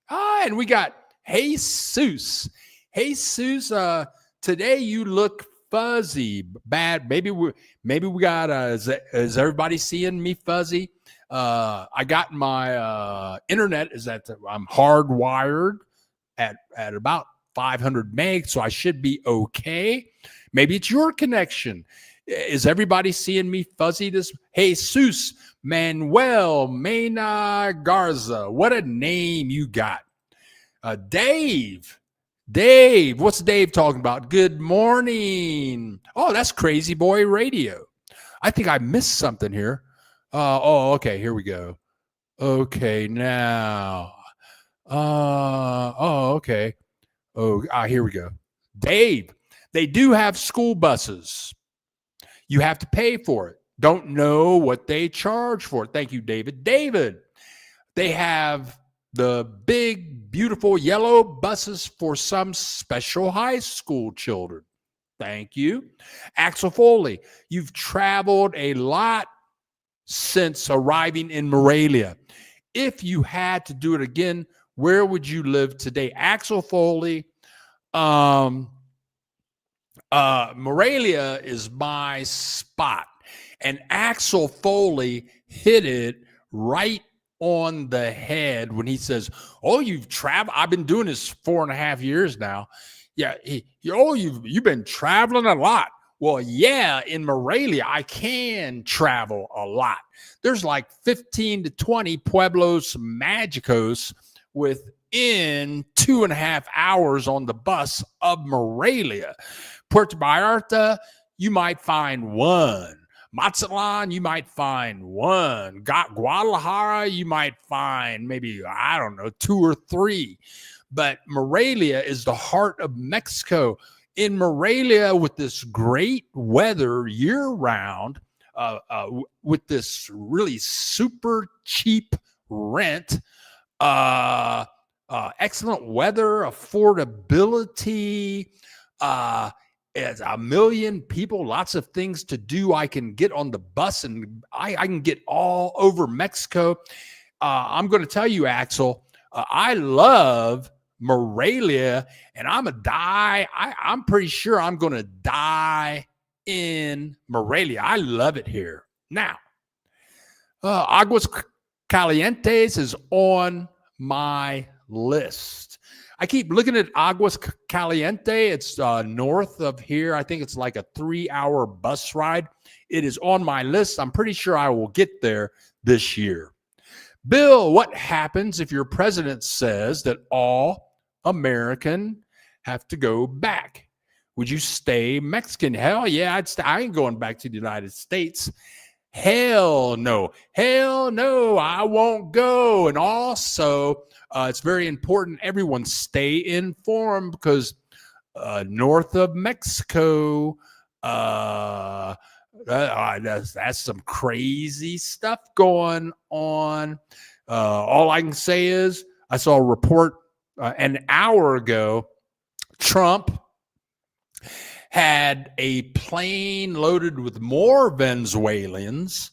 And we got Jesus. Jesus, today you look fuzzy, bad. Maybe we got. Is everybody seeing me fuzzy? I got my internet I'm hardwired at about 500 meg, so I should be okay. Maybe it's your connection. Is everybody seeing me fuzzy? Jesus Manuel Mena Garza. What a name you got. Dave, what's Dave talking about? Good morning. Oh, that's Crazy Boy Radio. I think I missed something here. Okay, here we go. Okay, now. Okay. Here we go. Dave, they do have school buses. You have to pay for it. Don't know what they charge for it. Thank you, David. David, they have the big, beautiful yellow buses for some special high school children. Thank you. Axel Foley, you've traveled a lot since arriving in Morelia. If you had to do it again, where would you live today? Axel Foley, Morelia is my spot. And Axel Foley hit it right on the head when he says, "Oh, you've traveled. I've been doing this 4.5 years now. Yeah, you've been traveling a lot." Well, yeah, in Morelia, I can travel a lot. There's like 15 to 20 pueblos magicos within 2.5 hours on the bus of Morelia. Puerto Vallarta, you might find one. Mazatlan, you might find one. Guadalajara, you might find maybe, 2 or 3. But Morelia is the heart of Mexico. In Morelia, with this great weather year-round, with this really super cheap rent, excellent weather, affordability, as 1 million people, lots of things to do. I can get on the bus and I can get all over Mexico. I'm going to tell you, Axel, I love Morelia, and I'm pretty sure I'm going to die in Morelia. I love it here. Now, Aguas Calientes is on my list. I keep looking at Aguas Caliente. It's north of here. I think it's like a 3-hour bus ride. It is on my list. I'm pretty sure I will get there this year. Bill, what happens if your president says that all American have to go back? Would you stay Mexican? Hell yeah, I ain't going back to the United States. Hell no. Hell no, I won't go. And also, it's very important everyone stay informed because north of Mexico, that's some crazy stuff going on. All I can say is I saw a report an hour ago. Trump had a plane loaded with more Venezuelans,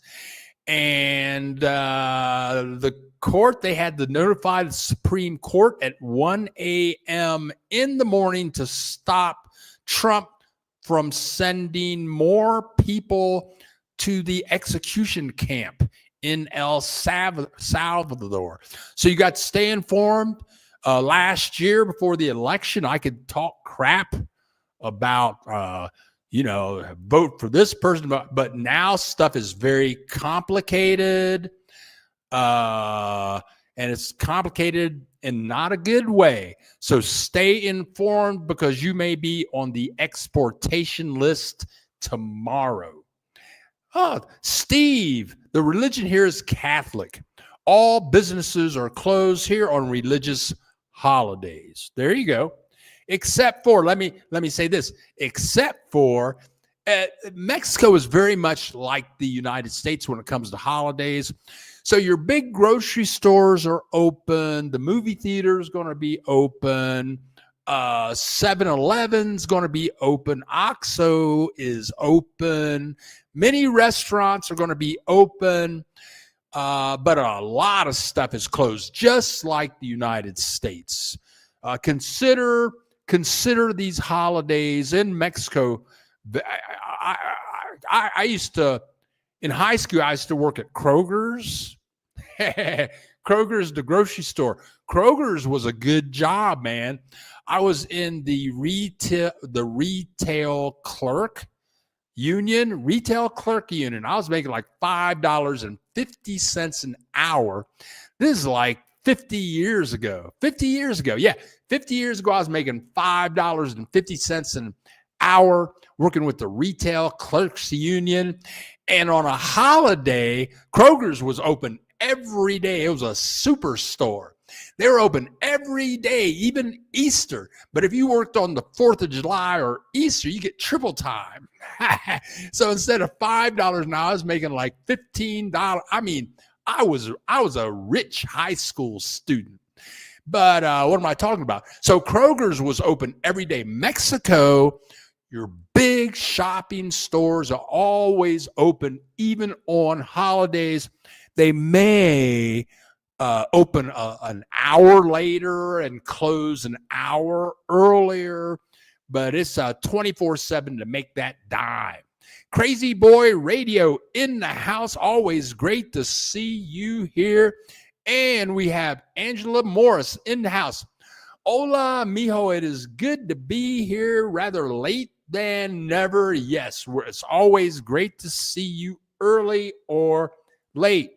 and the court, they had to notify the Supreme Court at 1 a.m. in the morning to stop Trump from sending more people to the execution camp in El Salvador. So you got to stay informed. Last year before the election, I could talk crap about, vote for this person, but now stuff is very complicated. And it's complicated in not a good way. So stay informed because you may be on the exportation list tomorrow. Oh, Steve, the religion here is Catholic. All businesses are closed here on religious holidays. There you go. Except for, let me say this, except for Mexico is very much like the United States when it comes to holidays. So your big grocery stores are open. The movie theater is going to be open. 7-Eleven's going to be open. OXXO is open. Many restaurants are going to be open. But a lot of stuff is closed, just like the United States. Consider these holidays in Mexico. I used to, in high school, I used to work at Kroger's. Kroger's, the grocery store. Kroger's was a good job, man. I was in the retail clerk union. I was making like $5.50 an hour. This is like 50 years ago. 50 years ago. Yeah. 50 years ago, I was making $5.50 an hour working with the retail clerks union. And on a holiday, Kroger's was open every day. It was a superstore. They were open every day, even Easter. But if you worked on the 4th of July or Easter, you get triple time. So instead of $5 an hour, I was making like $15. I mean, I was a rich high school student. But what am I talking about? So Kroger's was open every day. Mexico, your big shopping stores are always open, even on holidays. They may open an hour later and close an hour earlier, but it's 24/7 to make that dime. Crazy Boy Radio in the house. Always great to see you here. And we have Angela Morris in the house. Hola, mijo. It is good to be here rather late than never. Yes, it's always great to see you early or late.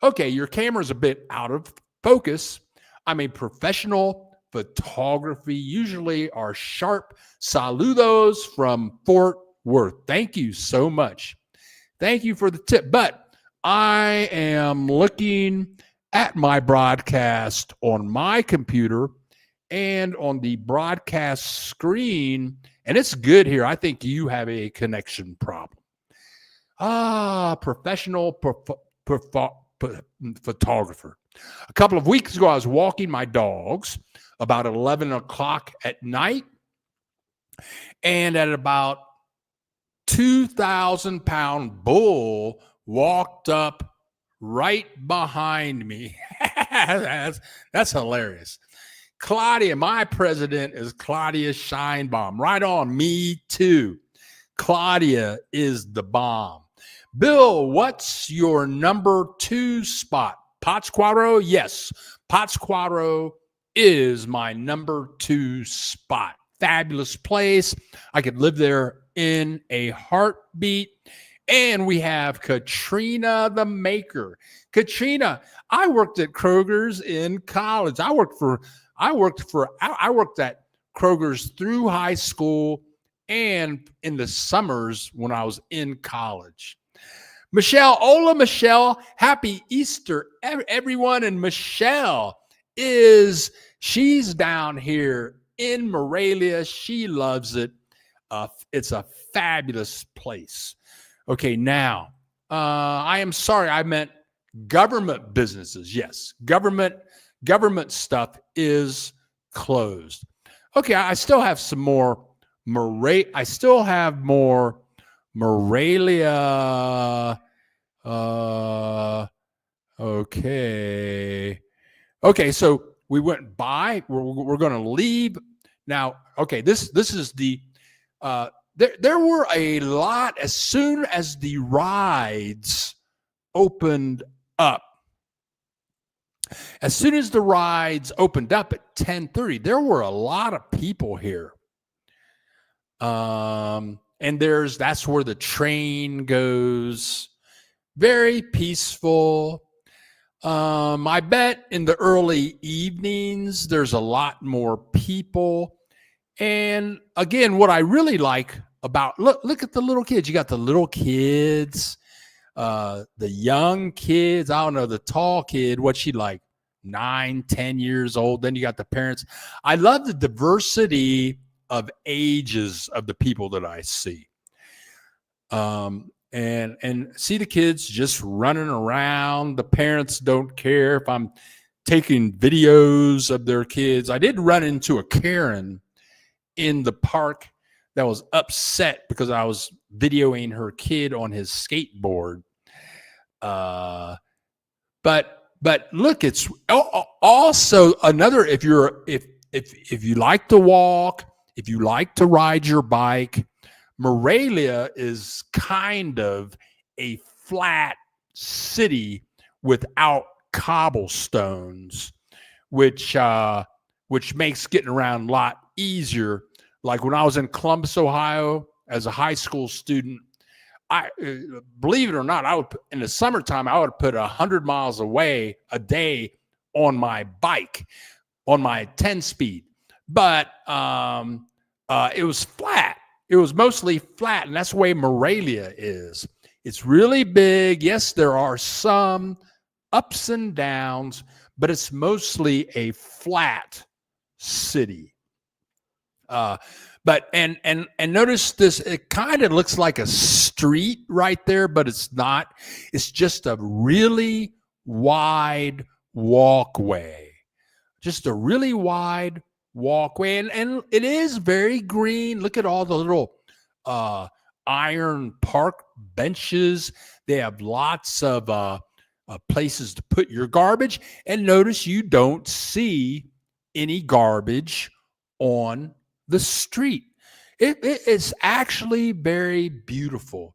Okay, your camera's a bit out of focus. I'm a professional photography, usually are sharp. Saludos from Fort Worth. Thank you so much. Thank you for the tip. But I am looking at my broadcast on my computer and on the broadcast screen, and it's good here. I think you have a connection problem. Professional photographer. A couple of weeks ago, I was walking my dogs about 11 o'clock at night, and at about 2,000-pound bull walked up right behind me. That's hilarious. Claudia, my president is Claudia Scheinbaum. Right on, me too. Claudia is the bomb. Bill, what's your number 2 spot? Pátzcuaro? Yes, Pátzcuaro is my number 2 spot. Fabulous place. I could live there in a heartbeat. And we have Katrina the Maker. Katrina, I worked at Kroger's in college. I worked at Kroger's through high school and in the summers when I was in college. Michelle, hola Michelle, happy Easter everyone. And Michelle she's down here in Morelia. She loves it. It's a fabulous place. Okay, now, I am sorry, I meant government businesses. Yes, government stuff is closed. Okay, I still have some more Morelia. Okay, so we went by. We're going to leave now. Okay, this is the. There were a lot as soon as the rides opened up. As soon as the rides opened up at 10:30, there were a lot of people here. And that's where the train goes. Very peaceful. I bet in the early evenings, there's a lot more people. And again, what I really like about, look at the little kids. You got the little kids, the young kids. I don't know, the tall kid, what's she like? 9, 10 years old. Then you got the parents. I love the diversity of ages of the people that I see. And see the kids just running around. The parents don't care if I'm taking videos of their kids. I did run into a Karen in the park that was upset because I was videoing her kid on his skateboard. But look, it's also another, if you like to walk, if you like to ride your bike, Morelia is kind of a flat city without cobblestones, which makes getting around a lot easier. Like when I was in Columbus, Ohio, as a high school student, I believe it or not, in the summertime I would put 100 miles away a day on my bike, on my 10-speed. But it was flat. It was mostly flat, and that's the way Morelia is. It's really big. Yes, there are some ups and downs, but it's mostly a flat city. But notice this, it kind of looks like a street right there, but it's not. It's just a really wide walkway. Just a really wide walkway. And it is very green. Look at all the little iron park benches. They have lots of places to put your garbage. And notice you don't see any garbage on the street. It's actually very beautiful.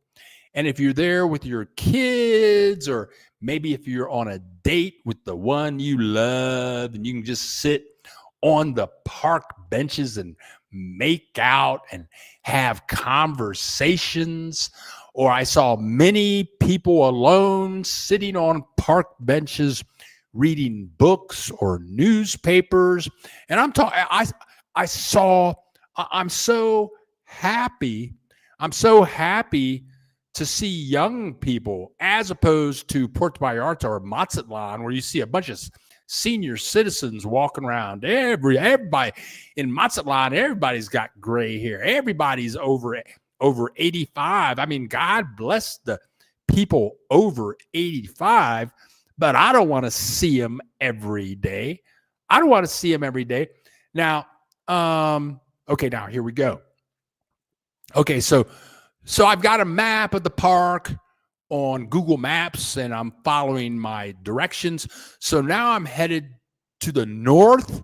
And if you're there with your kids, or maybe if you're on a date with the one you love, and you can just sit on the park benches and make out and have conversations. Or I saw many people alone sitting on park benches reading books or newspapers. And I'm so happy. I'm so happy to see young people, as opposed to Puerto Vallarta or Mazatlan, where you see a bunch of senior citizens walking around. Everybody in Mazatlan, everybody's got gray hair. Everybody's over 85. I mean, God bless the people over 85, but I don't want to see them every day. Now, okay, now here we go. Okay, so I've got a map of the park on Google Maps, and I'm following my directions. So now I'm headed to the north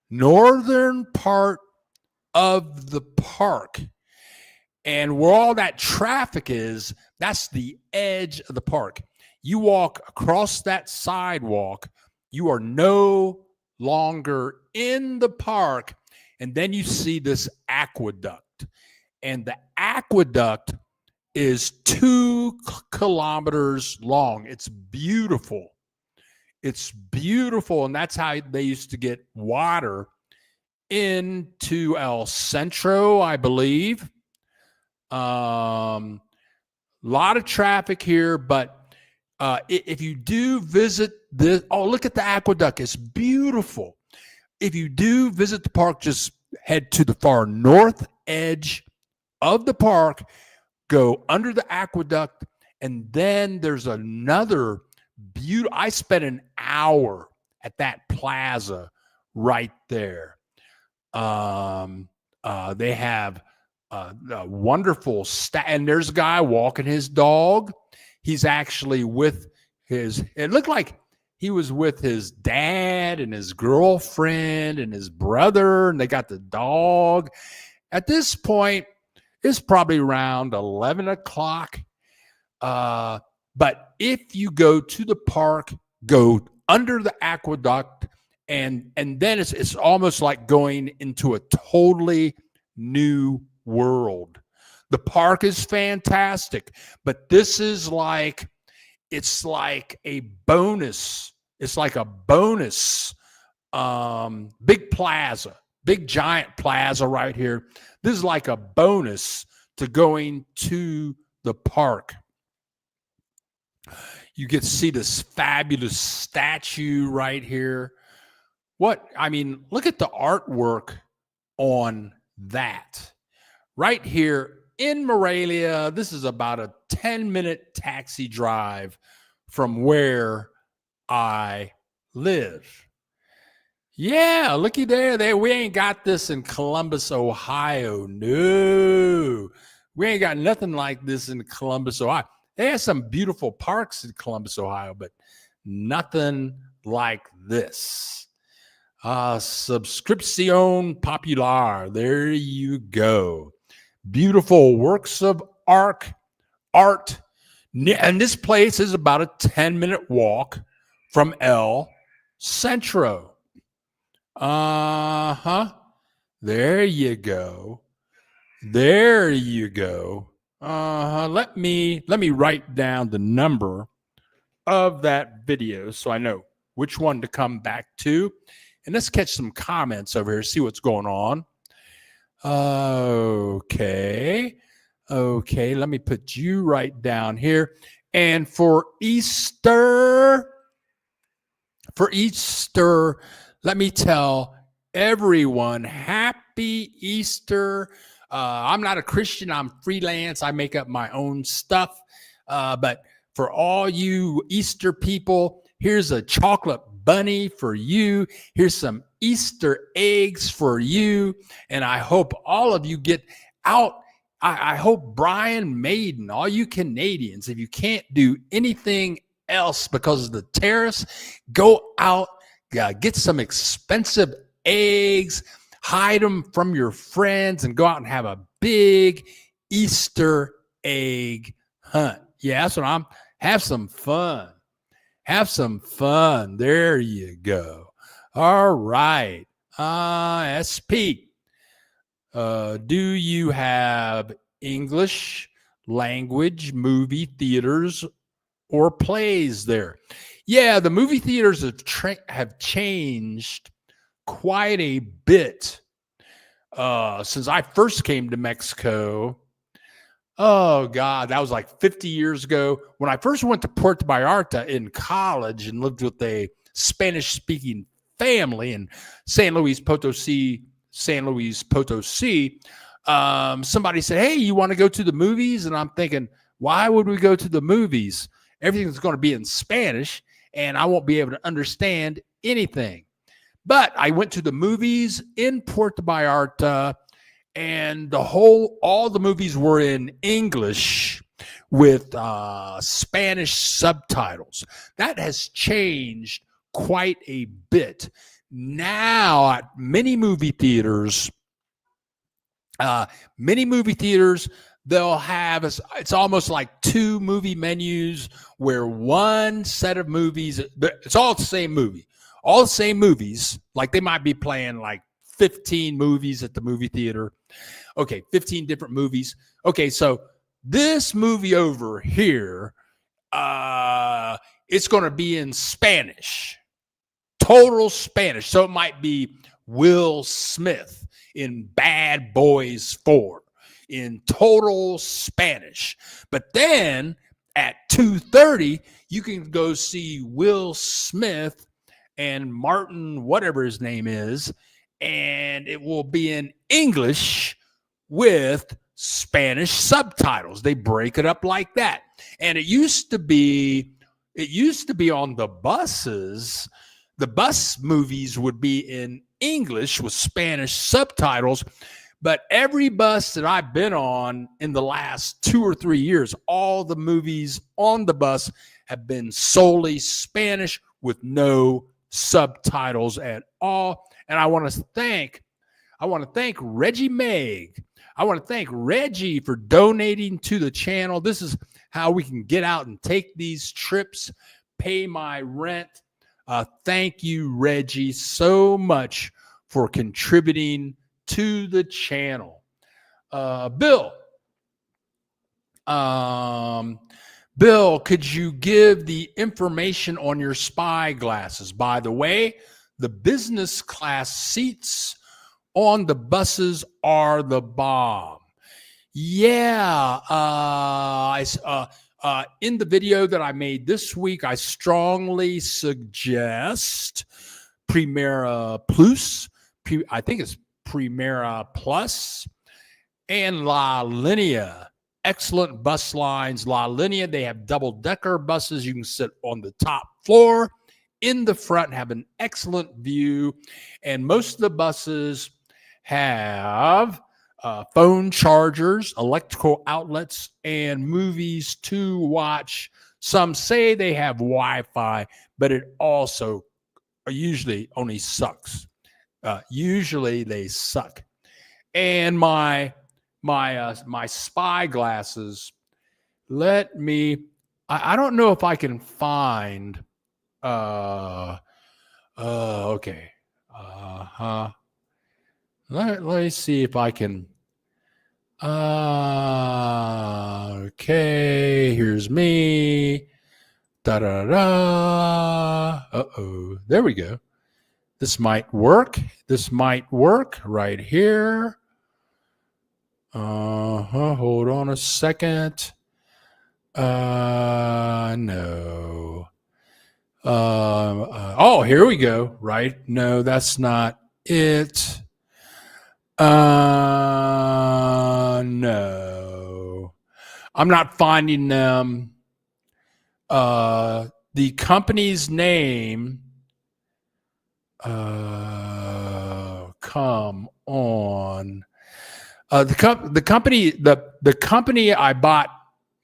northern part of the park. And where all that traffic is, that's the edge of the park. You walk across that sidewalk, you are no longer in the park. And then you see this aqueduct. And the aqueduct is 2 kilometers long. It's beautiful. It's beautiful. And that's how they used to get water into El Centro, I believe. Lot of traffic here, but if you do visit this, oh, look at the aqueduct. It's beautiful. If you do visit the park, just head to the far north edge of the park, go under the aqueduct, and then there's another beautiful. I spent an hour at that plaza right there. They have a wonderful and there's a guy walking his dog. He's actually with it looked like he was with his dad and his girlfriend and his brother, and they got the dog. At this point, it's probably around 11 o'clock. But if you go to the park, go under the aqueduct, and then it's almost like going into a totally new world. The park is fantastic, but this is like, it's like a bonus. It's like a bonus big plaza, big giant plaza right here. This is like a bonus to going to the park. You get to see this fabulous statue right here. Look at the artwork on that. Right here in Morelia, this is about a 10-minute taxi drive from where I live. Yeah, looky there. We ain't got this in Columbus, Ohio. No, we ain't got nothing like this in Columbus, Ohio. They have some beautiful parks in Columbus, Ohio, but nothing like this. Subscription popular. There you go. Beautiful works of art. And this place is about a 10-minute walk from El Centro. There you go. Let me write down the number of that video so I know which one to come back to. And let's catch some comments over here, see what's going on. Okay, let me put you right down here. And for Easter, let me tell everyone, happy Easter. I'm not a Christian. I'm freelance. I make up my own stuff. But for all you Easter people, here's a chocolate bunny for you. Here's some Easter eggs for you. And I hope all of you get out. I hope Brian Maiden, all you Canadians, if you can't do anything else because of the tariffs, go out, get some expensive eggs, hide them from your friends, and go out and have a big Easter egg hunt. Yeah, that's what have some fun. Have some fun. There you go. All right. SP. Do you have English language movie theaters or plays there? Yeah, the movie theaters have changed quite a bit since I first came to Mexico. Oh, God, that was like 50 years ago. When I first went to Puerto Vallarta in college and lived with a Spanish-speaking family in San Luis Potosi, somebody said, hey, you want to go to the movies? And I'm thinking, why would we go to the movies? Everything's going to be in Spanish, and I won't be able to understand anything. But I went to the movies in Puerto Vallarta, and all the movies were in English with Spanish subtitles. That has changed quite a bit. now at many movie theaters, they'll have it's almost like two movie menus where one set of movies, it's all the same movie, all the same movies. Like they might be playing like 15 movies at the movie theater. Okay, 15 different movies. Okay, so this movie over here, it's going to be in Spanish, total Spanish. So it might be Will Smith in Bad Boys 4 in total Spanish. But then at 2:30, you can go see Will Smith and Martin, whatever his name is, and it will be in English with Spanish subtitles. They break it up like that. And it used to be on the buses. The bus movies would be in English with Spanish subtitles, but every bus that I've been on in the last 2 or 3 years, all the movies on the bus have been solely Spanish with no subtitles at all. And I want to thank Reggie Meg. I want to thank Reggie for donating to the channel. This is how we can get out and take these trips, pay my rent. Thank you, Reggie, so much for contributing to the channel. Bill, could you give the information on your spy glasses? By the way, the business class seats on the buses are the bomb. Yeah, in the video that I made this week, I strongly suggest Primera Plus, I think it's Primera Plus, and La Linea. Excellent bus lines. La Linea, they have double-decker buses. You can sit on the top floor in the front, have an excellent view, and most of the buses have phone chargers, electrical outlets, and movies to watch. Some say they have Wi-Fi, but it also usually only sucks. Usually they suck. And my spy glasses, I don't know if I can find, okay. Let me see if I can. Okay, here's me. Da-da-da. Uh-oh. There we go. This might work. This might work right here. Hold on a second. No. Oh, here we go. Right? No, that's not it. No. I'm not finding them. The company's name. Come on. The company I bought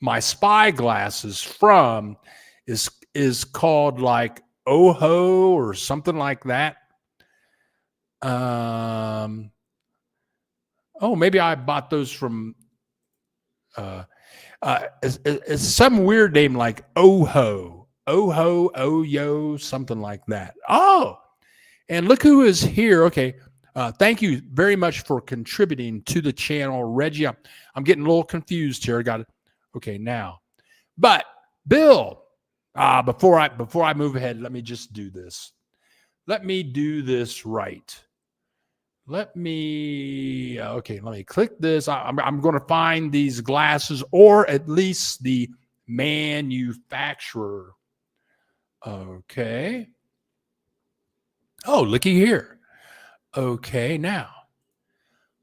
my spy glasses from is called like Oho or something like that. Oh, maybe I bought those from it's some weird name like Oho, Oyo, something like that. Oh, and look who is here. Okay. Thank you very much for contributing to the channel, Reggie. I'm getting a little confused here. I got it. Okay, now. But Bill, before I move ahead, let me just do this. Let me do this right. Let me click this. I'm going to find these glasses, or at least the manufacturer. Okay. Oh, looky here. Okay, now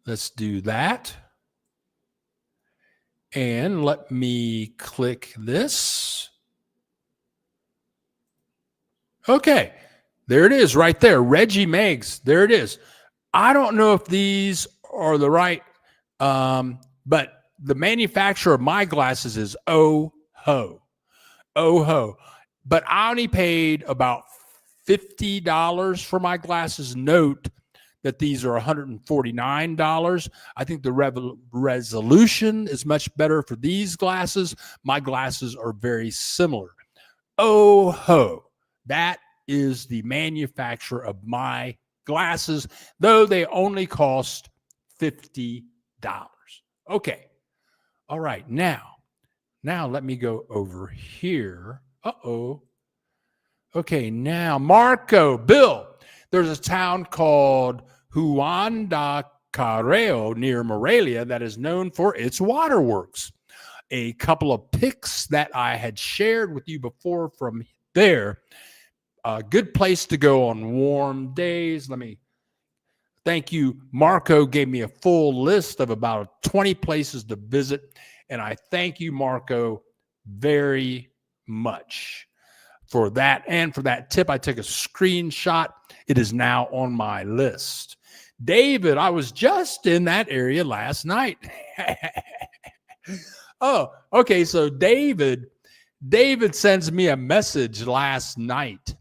let's do that. And let me click this. Okay, there it is right there. Reggie Meggs. There it is. I don't know if these are the right, but the manufacturer of my glasses is Oho. But I only paid about $50 for my glasses. Note that these are $149. I think the resolution is much better for these glasses. My glasses are very similar. Oh ho, that is the manufacturer of my glasses, though they only cost $50. Okay. All right. Now let me go over here. Uh-oh. Okay, now Marco, Bill, there's a town called Juan da Carreo near Morelia that is known for its waterworks. A couple of pics that I had shared with you before from there. A good place to go on warm days. Thank you. Marco gave me a full list of about 20 places to visit, and I thank you, Marco, very much for that. And for that tip, I took a screenshot. It is now on my list. David, I was just in that area last night. Oh, okay. So David sends me a message last night.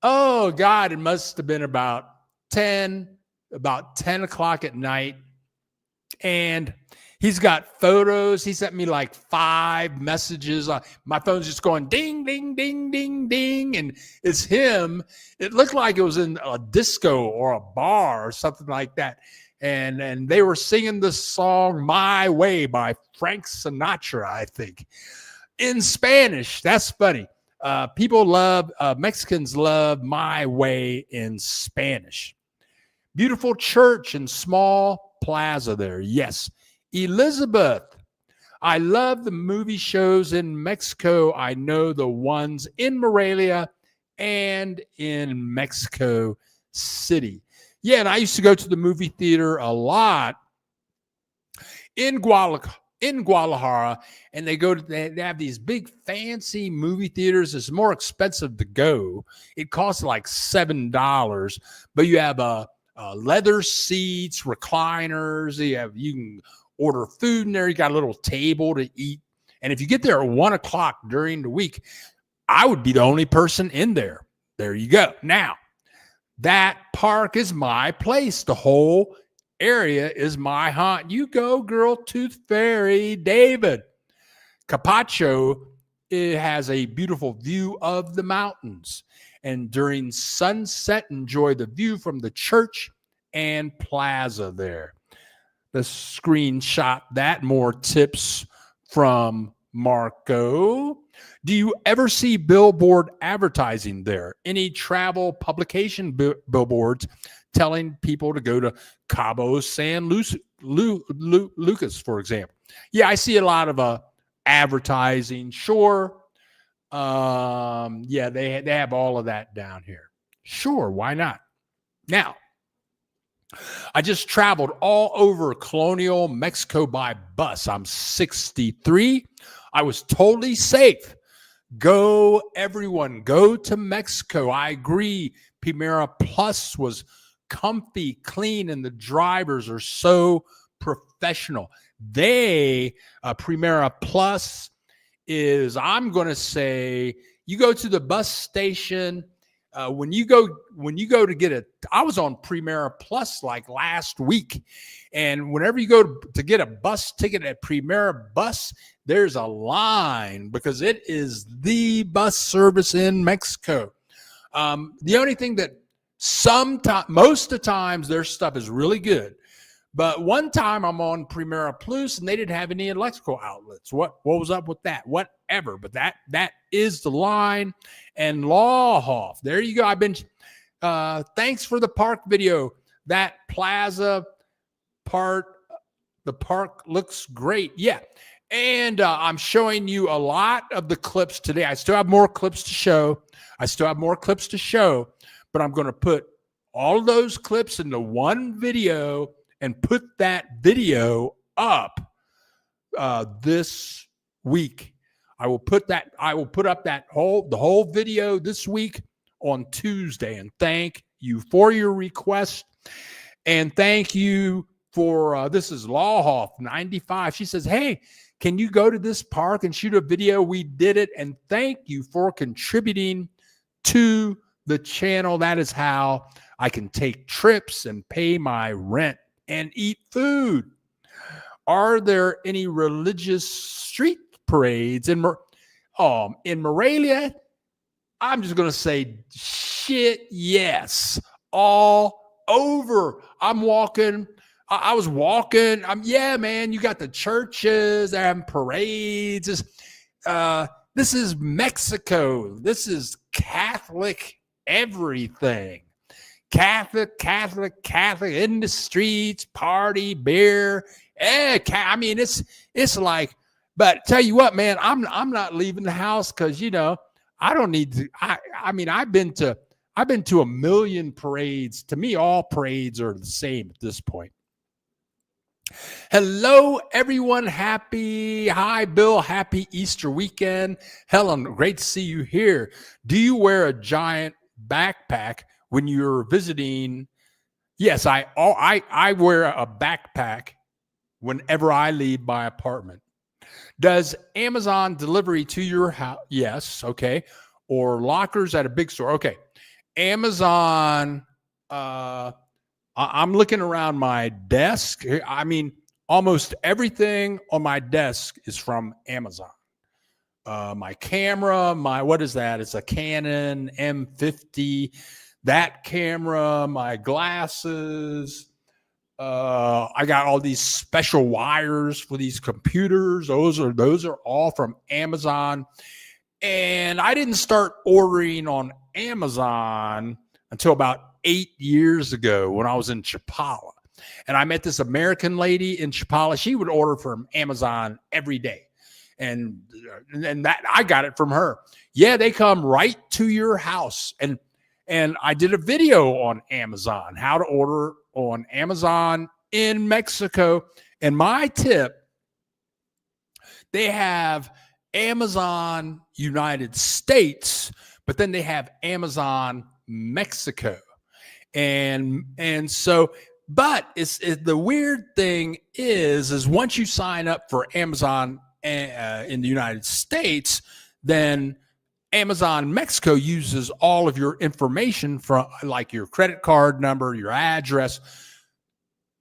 Oh God, it must have been about 10 o'clock at night. And he's got photos. He sent me like 5 messages. My phone's just going ding, ding, ding, ding, ding. And it's him. It looked like it was in a disco or a bar or something like that. And they were singing the song My Way by Frank Sinatra, I think, in Spanish. That's funny. Mexicans love My Way in Spanish. Beautiful church and small plaza there. Yes. Elizabeth, I love the movie shows in Mexico. I know the ones in Morelia and in Mexico City. Yeah, and I used to go to the movie theater a lot in Guadalajara, and they have these big fancy movie theaters. It's more expensive to go. It costs like $7, but you have leather seats, recliners. You can order food in there. You got a little table to eat. And if you get there at 1 o'clock during the week, I would be the only person in there. There you go. Now, that park is my place. The whole area is my haunt. You go, girl, Tooth Fairy. David, Capacho, it has a beautiful view of the mountains. And during sunset, enjoy the view from the church and plaza there. Let's screenshot that. More tips from Marco. Do you ever see billboard advertising there? Any travel publication billboards telling people to go to Cabo San Lucas, for example? Yeah, I see a lot of advertising. Sure. Yeah, they have all of that down here. Sure, why not? Now, I just traveled all over colonial Mexico by bus. I'm 63. I was totally safe. Go, everyone, go to Mexico. I agree. Primera Plus was comfy, clean, and the drivers are so professional. Primera Plus is, I'm going to say, you go to the bus station. When you go to get it, I was on Primera Plus like last week, and whenever you go to get a bus ticket at Primera Bus, there's a line because it is the bus service in Mexico. The only thing that most of the times their stuff is really good. But one time I'm on Primera Plus and they didn't have any electrical outlets. What was up with that? Whatever. But that is the line. And Lawhoff, there you go. I've been thanks for the park video. That plaza part, the park looks great. Yeah. And I'm showing you a lot of the clips today. I still have more clips to show. But I'm going to put all of those clips into one video and put that video up this week. I will put up the whole video this week on Tuesday. And thank you for your request. And thank you for this is Lawhoff 95. She says, hey, can you go to this park and shoot a video? We did it. And thank you for contributing to the channel. That is how I can take trips and pay my rent and eat food. Are there any religious street parades in Morelia? I'm just going to say shit, yes, all over. I'm walking. I was walking. Yeah, man, you got the churches, they're having parades. This is Mexico. This is Catholic everything. Catholic in the streets, party, beer. I mean, it's like, but tell you what, man, I'm not leaving the house because, you know, I don't need to. I mean, I've been to a million parades. To me, all parades are the same at this point. Hello, everyone. Hi, Bill. Happy Easter weekend. Helen, great to see you here. Do you wear a giant backpack when you're visiting? Yes, I wear a backpack whenever I leave my apartment. Does Amazon delivery to your house? Yes. Okay. Or lockers at a big store? Okay. Amazon. I'm looking around my desk. I mean, almost everything on my desk is from Amazon. My camera, what is that? It's a Canon M50. That camera, my glasses. I got all these special wires for these computers. Those are all from Amazon. And I didn't start ordering on Amazon until about 8 years ago when I was in Chapala. And I met this American lady in Chapala. She would order from Amazon every day. And that I got it from her. Yeah, they come right to your house. And I did a video on Amazon, how to order on Amazon in Mexico. And my tip, they have Amazon United States, but then they have Amazon Mexico. And so, but the weird thing is once you sign up for Amazon in the United States, then Amazon Mexico uses all of your information from like your credit card number, your address.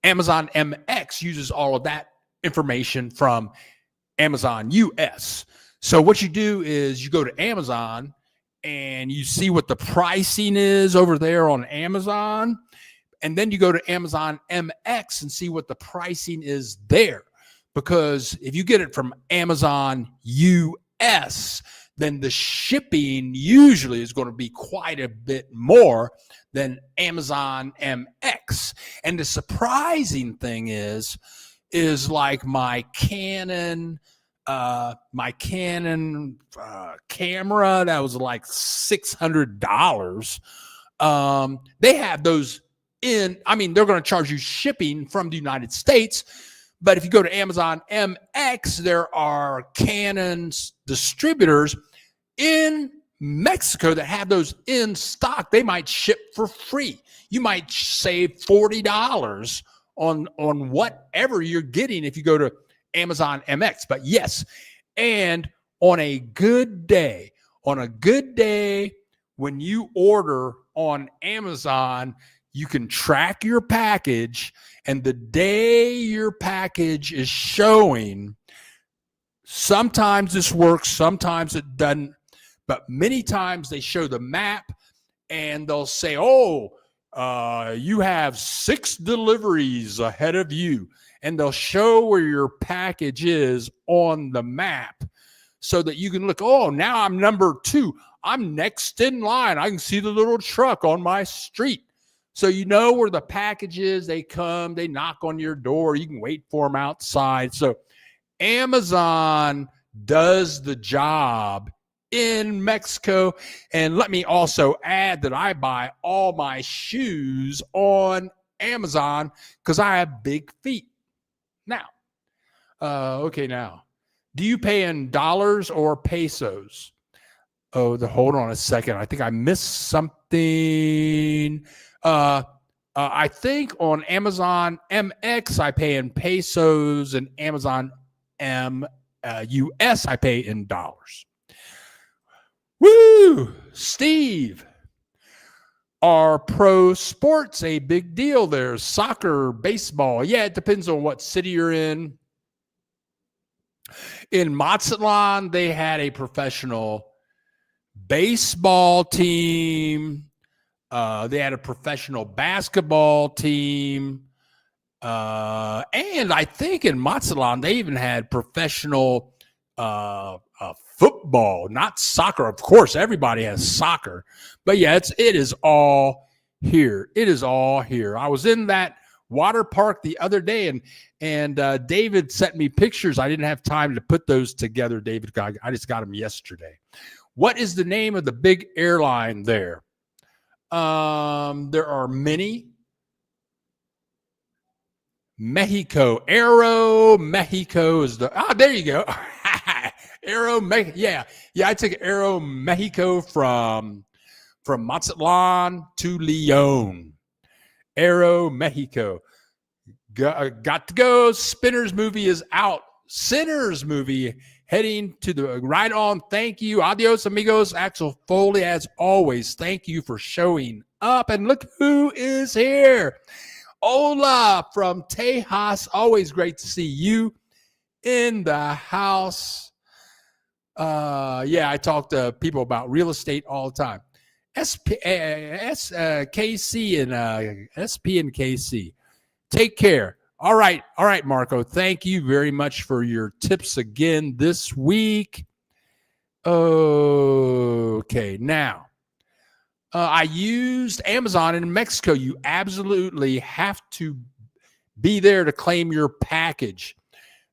Amazon MX uses all of that information from Amazon US. So what you do is you go to Amazon and you see what the pricing is over there on Amazon. And then you go to Amazon MX and see what the pricing is there. Because if you get it from Amazon US, then the shipping usually is going to be quite a bit more than Amazon MX. And the surprising thing is like my Canon camera that was like $600. They have those they're going to charge you shipping from the United States. But if you go to Amazon MX, there are Canon's distributors in Mexico that have those in stock. They might ship for free. You might save $40 on whatever you're getting if you go to Amazon MX. But yes, and on a good day, when you order on Amazon, you can track your package, and the day your package is showing, sometimes this works, sometimes it doesn't, but many times they show the map and they'll say, you have 6 deliveries ahead of you. And they'll show where your package is on the map so that you can look, now I'm number 2. I'm next in line. I can see the little truck on my street. So you know where the package is. They come, they knock on your door. You can wait for them outside. So Amazon does the job in Mexico. And let me also add that I buy all my shoes on Amazon because I have big feet. Now, now, do you pay in dollars or pesos? Hold on a second. I think I missed something. I think on Amazon MX, I pay in pesos, and Amazon US, I pay in dollars. Woo! Steve, Are pro sports a big deal there? Soccer, baseball? Yeah, it depends on what city you're in. In Mazatlan, they had a professional baseball team. They had a professional basketball team. And I think in Mazatlan, they even had professional football, not soccer. Of course, everybody has soccer. But yeah, it is all here. It is all here. I was in that water park the other day, and David sent me pictures. I didn't have time to put those together, David. I just got them yesterday. What is the name of the big airline there? There are many. Mexico. Aero Mexico is the there you go. Aero Mexico. Yeah, I took Aero Mexico from Mazatlan to Leon. Aero Mexico. Got to go. Spinner's movie is out. Sinners movie heading to the right on. Thank you. Adios, amigos. Axel Foley, as always. Thank you for showing up. And look who is here. Ola from Tejas. Always great to see you in the house. Yeah, I talk to people about real estate all the time. KC and SP and KC. Take care. All right, Marco. Thank you very much for your tips again this week. Okay, now. I used Amazon in Mexico. You absolutely have to be there to claim your package.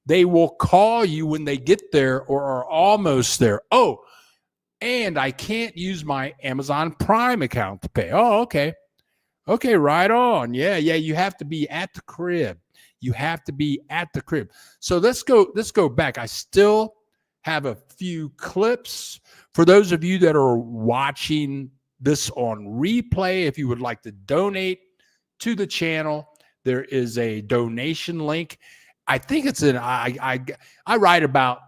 They will call you when they get there or are almost there. Oh, and I can't use my Amazon Prime account to pay. Oh, okay. Okay, right on. Yeah, you have to be at the crib. You have to be at the crib. So let's go back. I still have a few clips for those of you that are watching this on replay. If you would like to donate to the channel, there is a donation link. I think it's I write about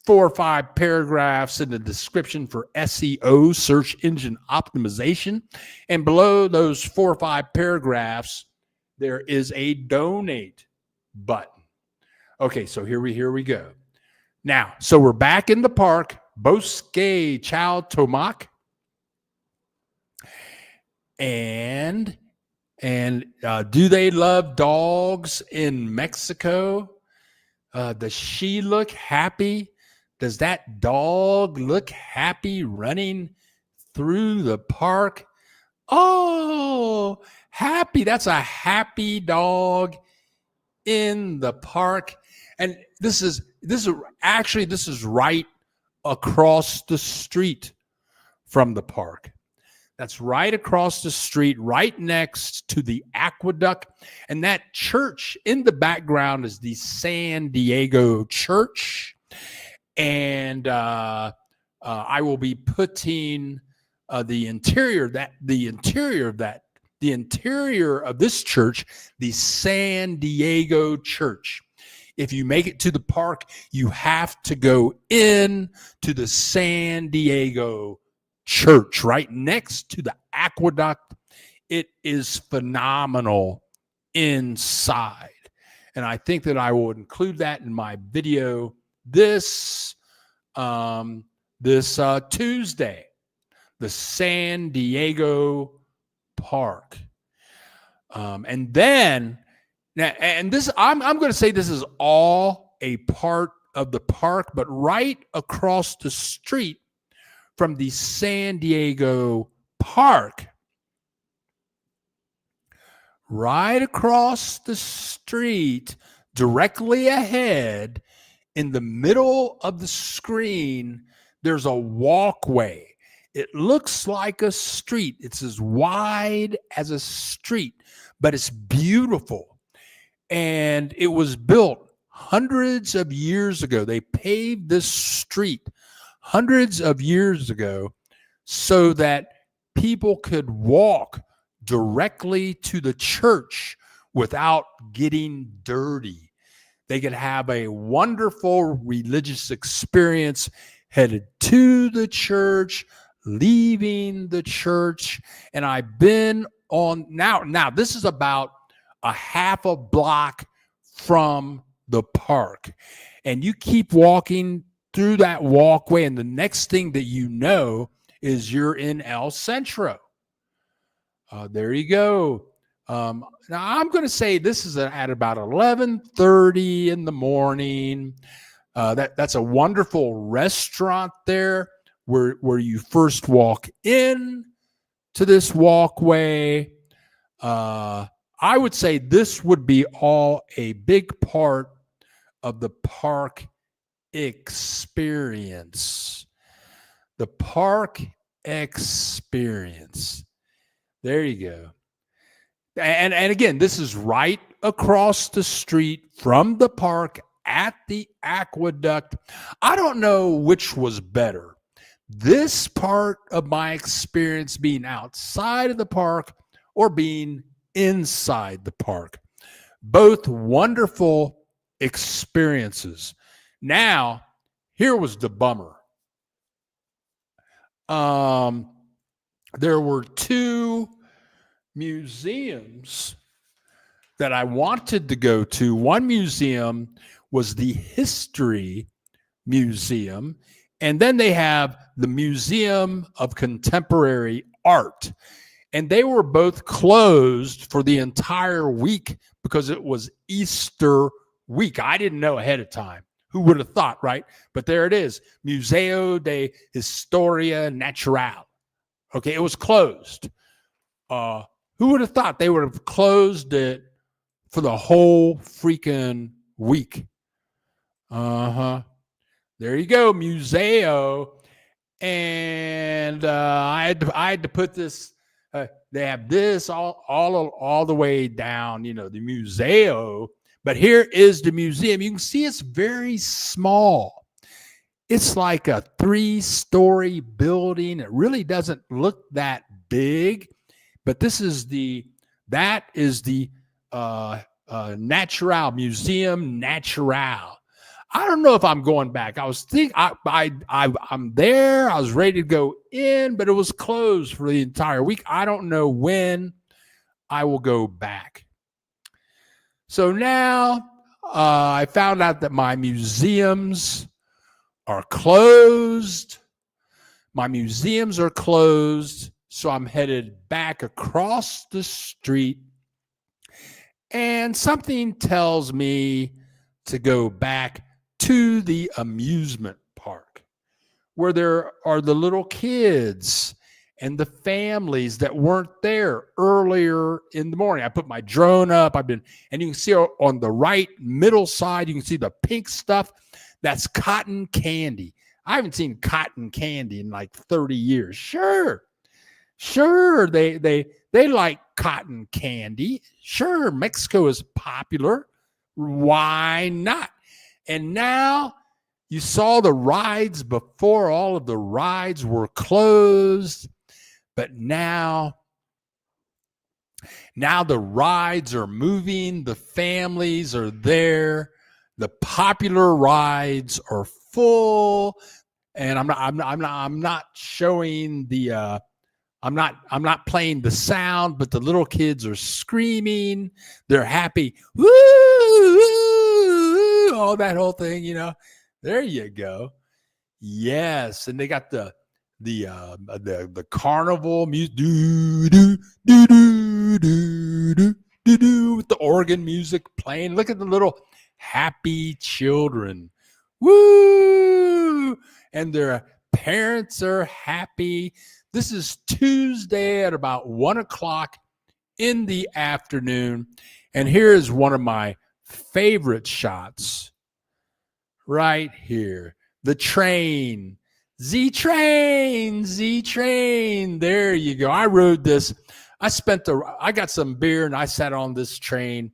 4 or 5 paragraphs in the description for SEO, search engine optimization. And below those 4 or 5 paragraphs, there is a donate button. Okay, so here we go. Now, so we're back in the park. Bosque Chao Tomac. And do they love dogs in Mexico? Does she look happy? Does that dog look happy running through the park? Oh, happy. That's a happy dog in the park. And this is right across the street from the park. That's right across the street, right next to the aqueduct. And that church in the background is the San Diego Church. And I will be putting the interior of this church, the San Diego Church. If you make it to the park, you have to go in to the San Diego Church right next to the aqueduct. It is phenomenal inside. And I think that I will include that in my video this Tuesday, the San Diego Park. And then, and this, I'm going to say this is all a part of the park, but right across the street from the San Diego Park, right across the street, directly ahead, in the middle of the screen, there's a walkway. It looks like a street. It's as wide as a street, but it's beautiful. And it was built hundreds of years ago. They paved this street hundreds of years ago so that people could walk directly to the church without getting dirty. They could have a wonderful religious experience headed to the church, leaving the church, and I've been on now this is about a half a block from the park, and you keep walking through that walkway, and the next thing that you know is you're in El Centro. There you go. Now I'm going to say this is at about 11:30 in the morning. That's a wonderful restaurant there where you first walk in to this walkway. I would say this would be all a big part of the park experience. The park experience. There you go. And again, this is right across the street from the park at the aqueduct. I don't know which was better. This part of my experience being outside of the park or being inside the park. Both wonderful experiences. Now, here was the bummer. There were two museums that I wanted to go to. One museum was the History Museum, and then they have the Museum of Contemporary Art. And they were both closed for the entire week because it was Easter week. I didn't know ahead of time. Who would have thought, right? But there it is, Museo de Historia Natural. Okay, it was closed. Who would have thought they would have closed it for the whole freaking week? There you go, Museo. And I had to put this. They have this all the way down, the Museo. But here is the museum. You can see it's very small. It's like a 3-story building. It really doesn't look that big. But that is the Natural Museum Natural. I don't know if I'm going back. I was thinking I'm there. I was ready to go in, but it was closed for the entire week. I don't know when I will go back. So now I found out that my museums are closed. My museums are closed. So I'm headed back across the street. And something tells me to go back to the amusement park where there are the little kids and the families that weren't there earlier in the morning. I put my drone up. And you can see on the right middle side, you can see the pink stuff. That's cotton candy. I haven't seen cotton candy in like 30 years. Sure. They like cotton candy. Sure, Mexico is popular. Why not? And now you saw the rides before. All of the rides were closed. But now the rides are moving. The families are there. The popular rides are full. And I'm not showing the I'm not playing the sound, but the little kids are screaming. They're happy. Woo, woo, all that whole thing, There you go. Yes, and they got the carnival music, with the organ music playing. Look at the little happy children. Woo! And their parents are happy. This is Tuesday at about 1:00 in the afternoon. And here is one of my favorite shots right here. The train. Z-Train. There you go. I rode this. I got some beer and I sat on this train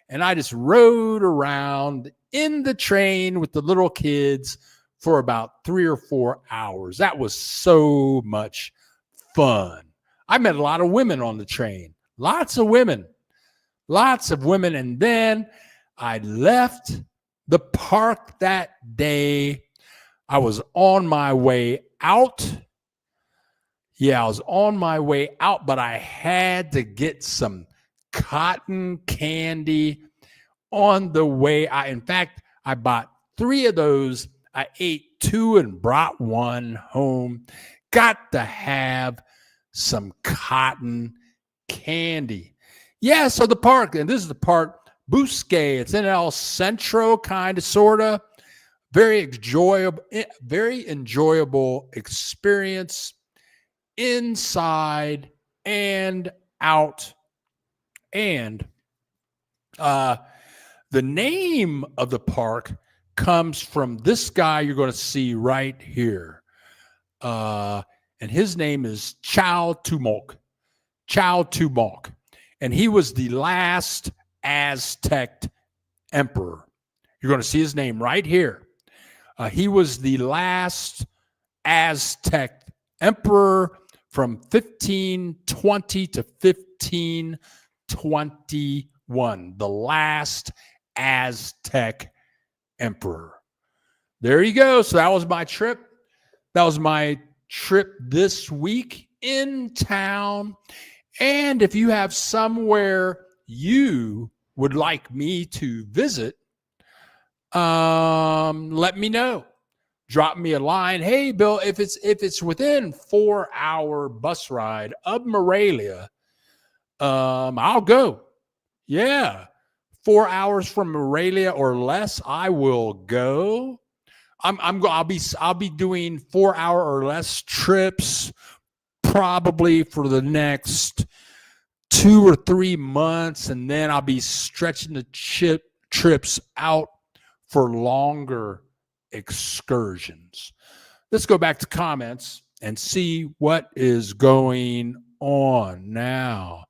and I just rode around in the train with the little kids for about 3 or 4 hours. That was so much fun. I met a lot of women on the train. Lots of women. And then I left the park that day. I was on my way out Yeah, I was on my way out, but I had to get some cotton candy on the way. In fact, I bought 3 of those. I ate 2 and brought 1 home. Got to have some cotton candy. Yeah, so the park, and this is the park, Busque. It's in El Centro, kind of, sort of. Very enjoyable experience inside and out. And the name of the park comes from this guy you're going to see right here. And his name is Chow Tumolk. Chow Tumolk. And he was the last Aztec emperor. You're going to see his name right here. He was the last Aztec emperor from 1520 to 1521. The last Aztec emperor. There you go. So that was my trip. That was my trip this week in town. And if you have somewhere you would like me to visit, let me know. Drop me a line. Hey, Bill, if it's within 4-hour bus ride of Morelia, I'll go. Yeah. 4 hours from Morelia or less, I will go. I'll be doing 4-hour or less trips probably for the next 2 or 3 months, and then I'll be stretching the trips out for longer excursions. Let's go back to comments and see what is going on now.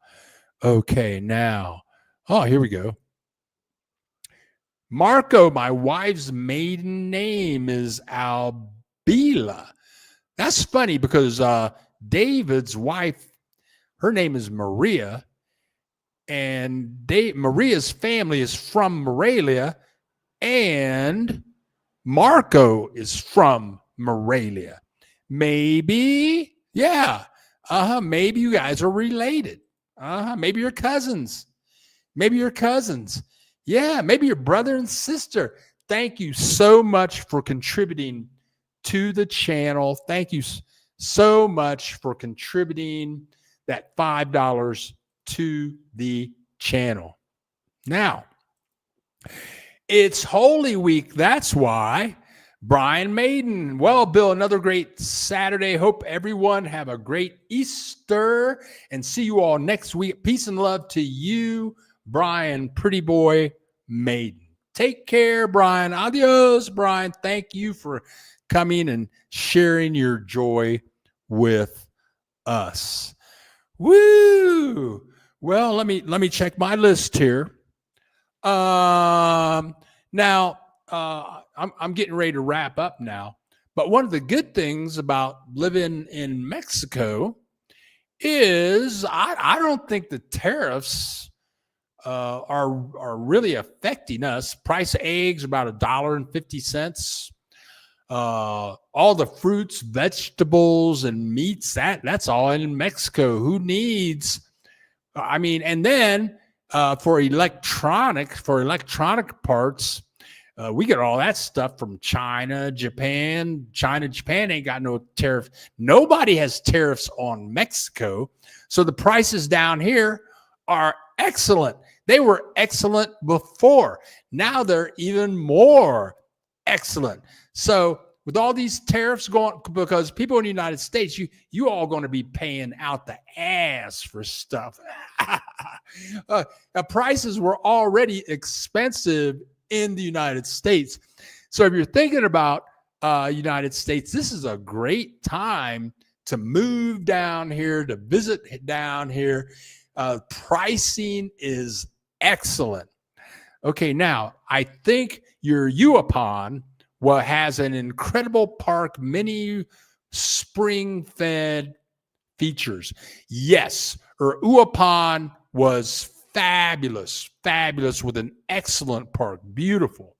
Okay, now. Oh, here we go. Marco, my wife's maiden name is Albila. That's funny because David's wife, her name is Maria, and Maria's family is from Morelia, and Marco is from Morelia. Maybe, yeah. Maybe you guys are related. Maybe you're cousins. Yeah, maybe your brother and sister. Thank you so much for contributing to the channel. Thank you so much for contributing that $5 to the channel. Now, it's Holy Week. That's why. Brian Maiden. Well, Bill, another great Saturday. Hope everyone have a great Easter and see you all next week. Peace and love to you, Brian, pretty boy Maiden. Take care, Brian. Adios, Brian. Thank you for coming and sharing your joy with us. Woo! Well, let me check my list here. Now, I'm getting ready to wrap up now. But one of the good things about living in Mexico is I don't think the tariffs are really affecting us. Price of eggs about $1.50. All the fruits, vegetables, and meats that's all in Mexico. Who needs? I mean, and then for electronic parts, we get all that stuff from China, Japan. Japan ain't got no tariff. Nobody has tariffs on Mexico. So the prices down here are excellent. They were excellent before. Now they're even more excellent. So with all these tariffs going, because people in the United States, you all going to be paying out the ass for stuff. Prices were already expensive in the United States. So if you're thinking about United States, this is a great time to move down here, to visit down here. Pricing is excellent. Okay, now I think your Yuapan has an incredible park, many spring-fed features. Yes, Uapan was fabulous with an excellent park. Beautiful.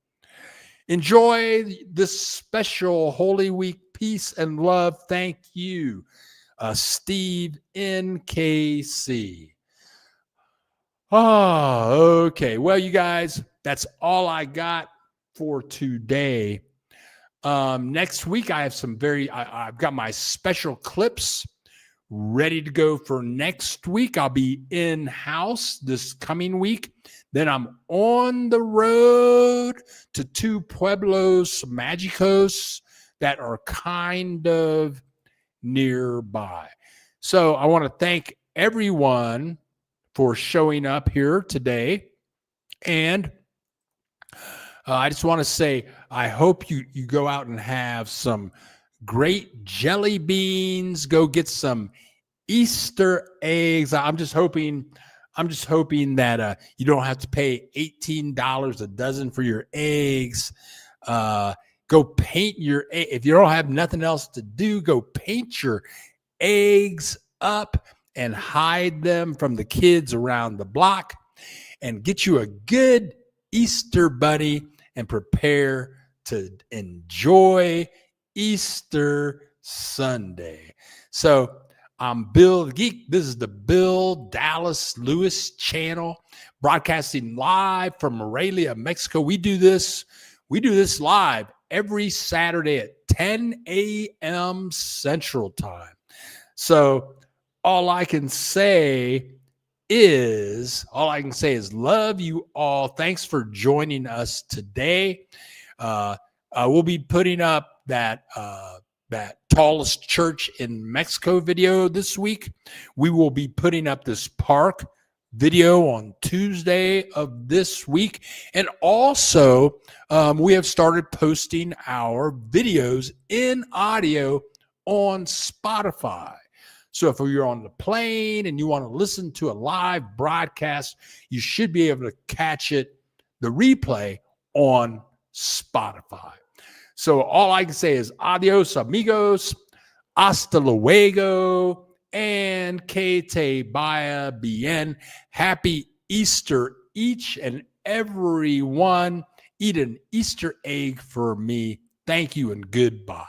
Enjoy this special Holy Week. Peace and love. Thank you. Steve NKC. Oh, okay. Well, you guys, that's all I got for today. Next week, I have I've got my special clips ready to go for next week. I'll be in-house this coming week. Then I'm on the road to 2 pueblos magicos that are kind of nearby. So I want to thank everyone for showing up here today. And I just want to say, I hope you go out and have some great jelly beans. Go get some Easter eggs. I'm just hoping that you don't have to pay $18 a dozen for your eggs. Go paint your egg. If you don't have nothing else to do, go paint your eggs up and hide them from the kids around the block, and get you a good Easter bunny and prepare to enjoy Easter Sunday. So I'm Bill the Geek. This is the Bill Dallas Lewis channel, broadcasting live from Morelia, Mexico. We do this live every Saturday at 10 a.m. Central Time. So all I can say is love you all. Thanks for joining us today. We'll be putting up that tallest church in Mexico video this week. We will be putting up this park video on Tuesday of this week. And also, we have started posting our videos in audio on Spotify. So if you're on the plane and you want to listen to a live broadcast, you should be able to catch the replay on Spotify. So all I can say is adios, amigos, hasta luego, and que te vaya bien. Happy Easter, each and every one. Eat an Easter egg for me. Thank you and goodbye.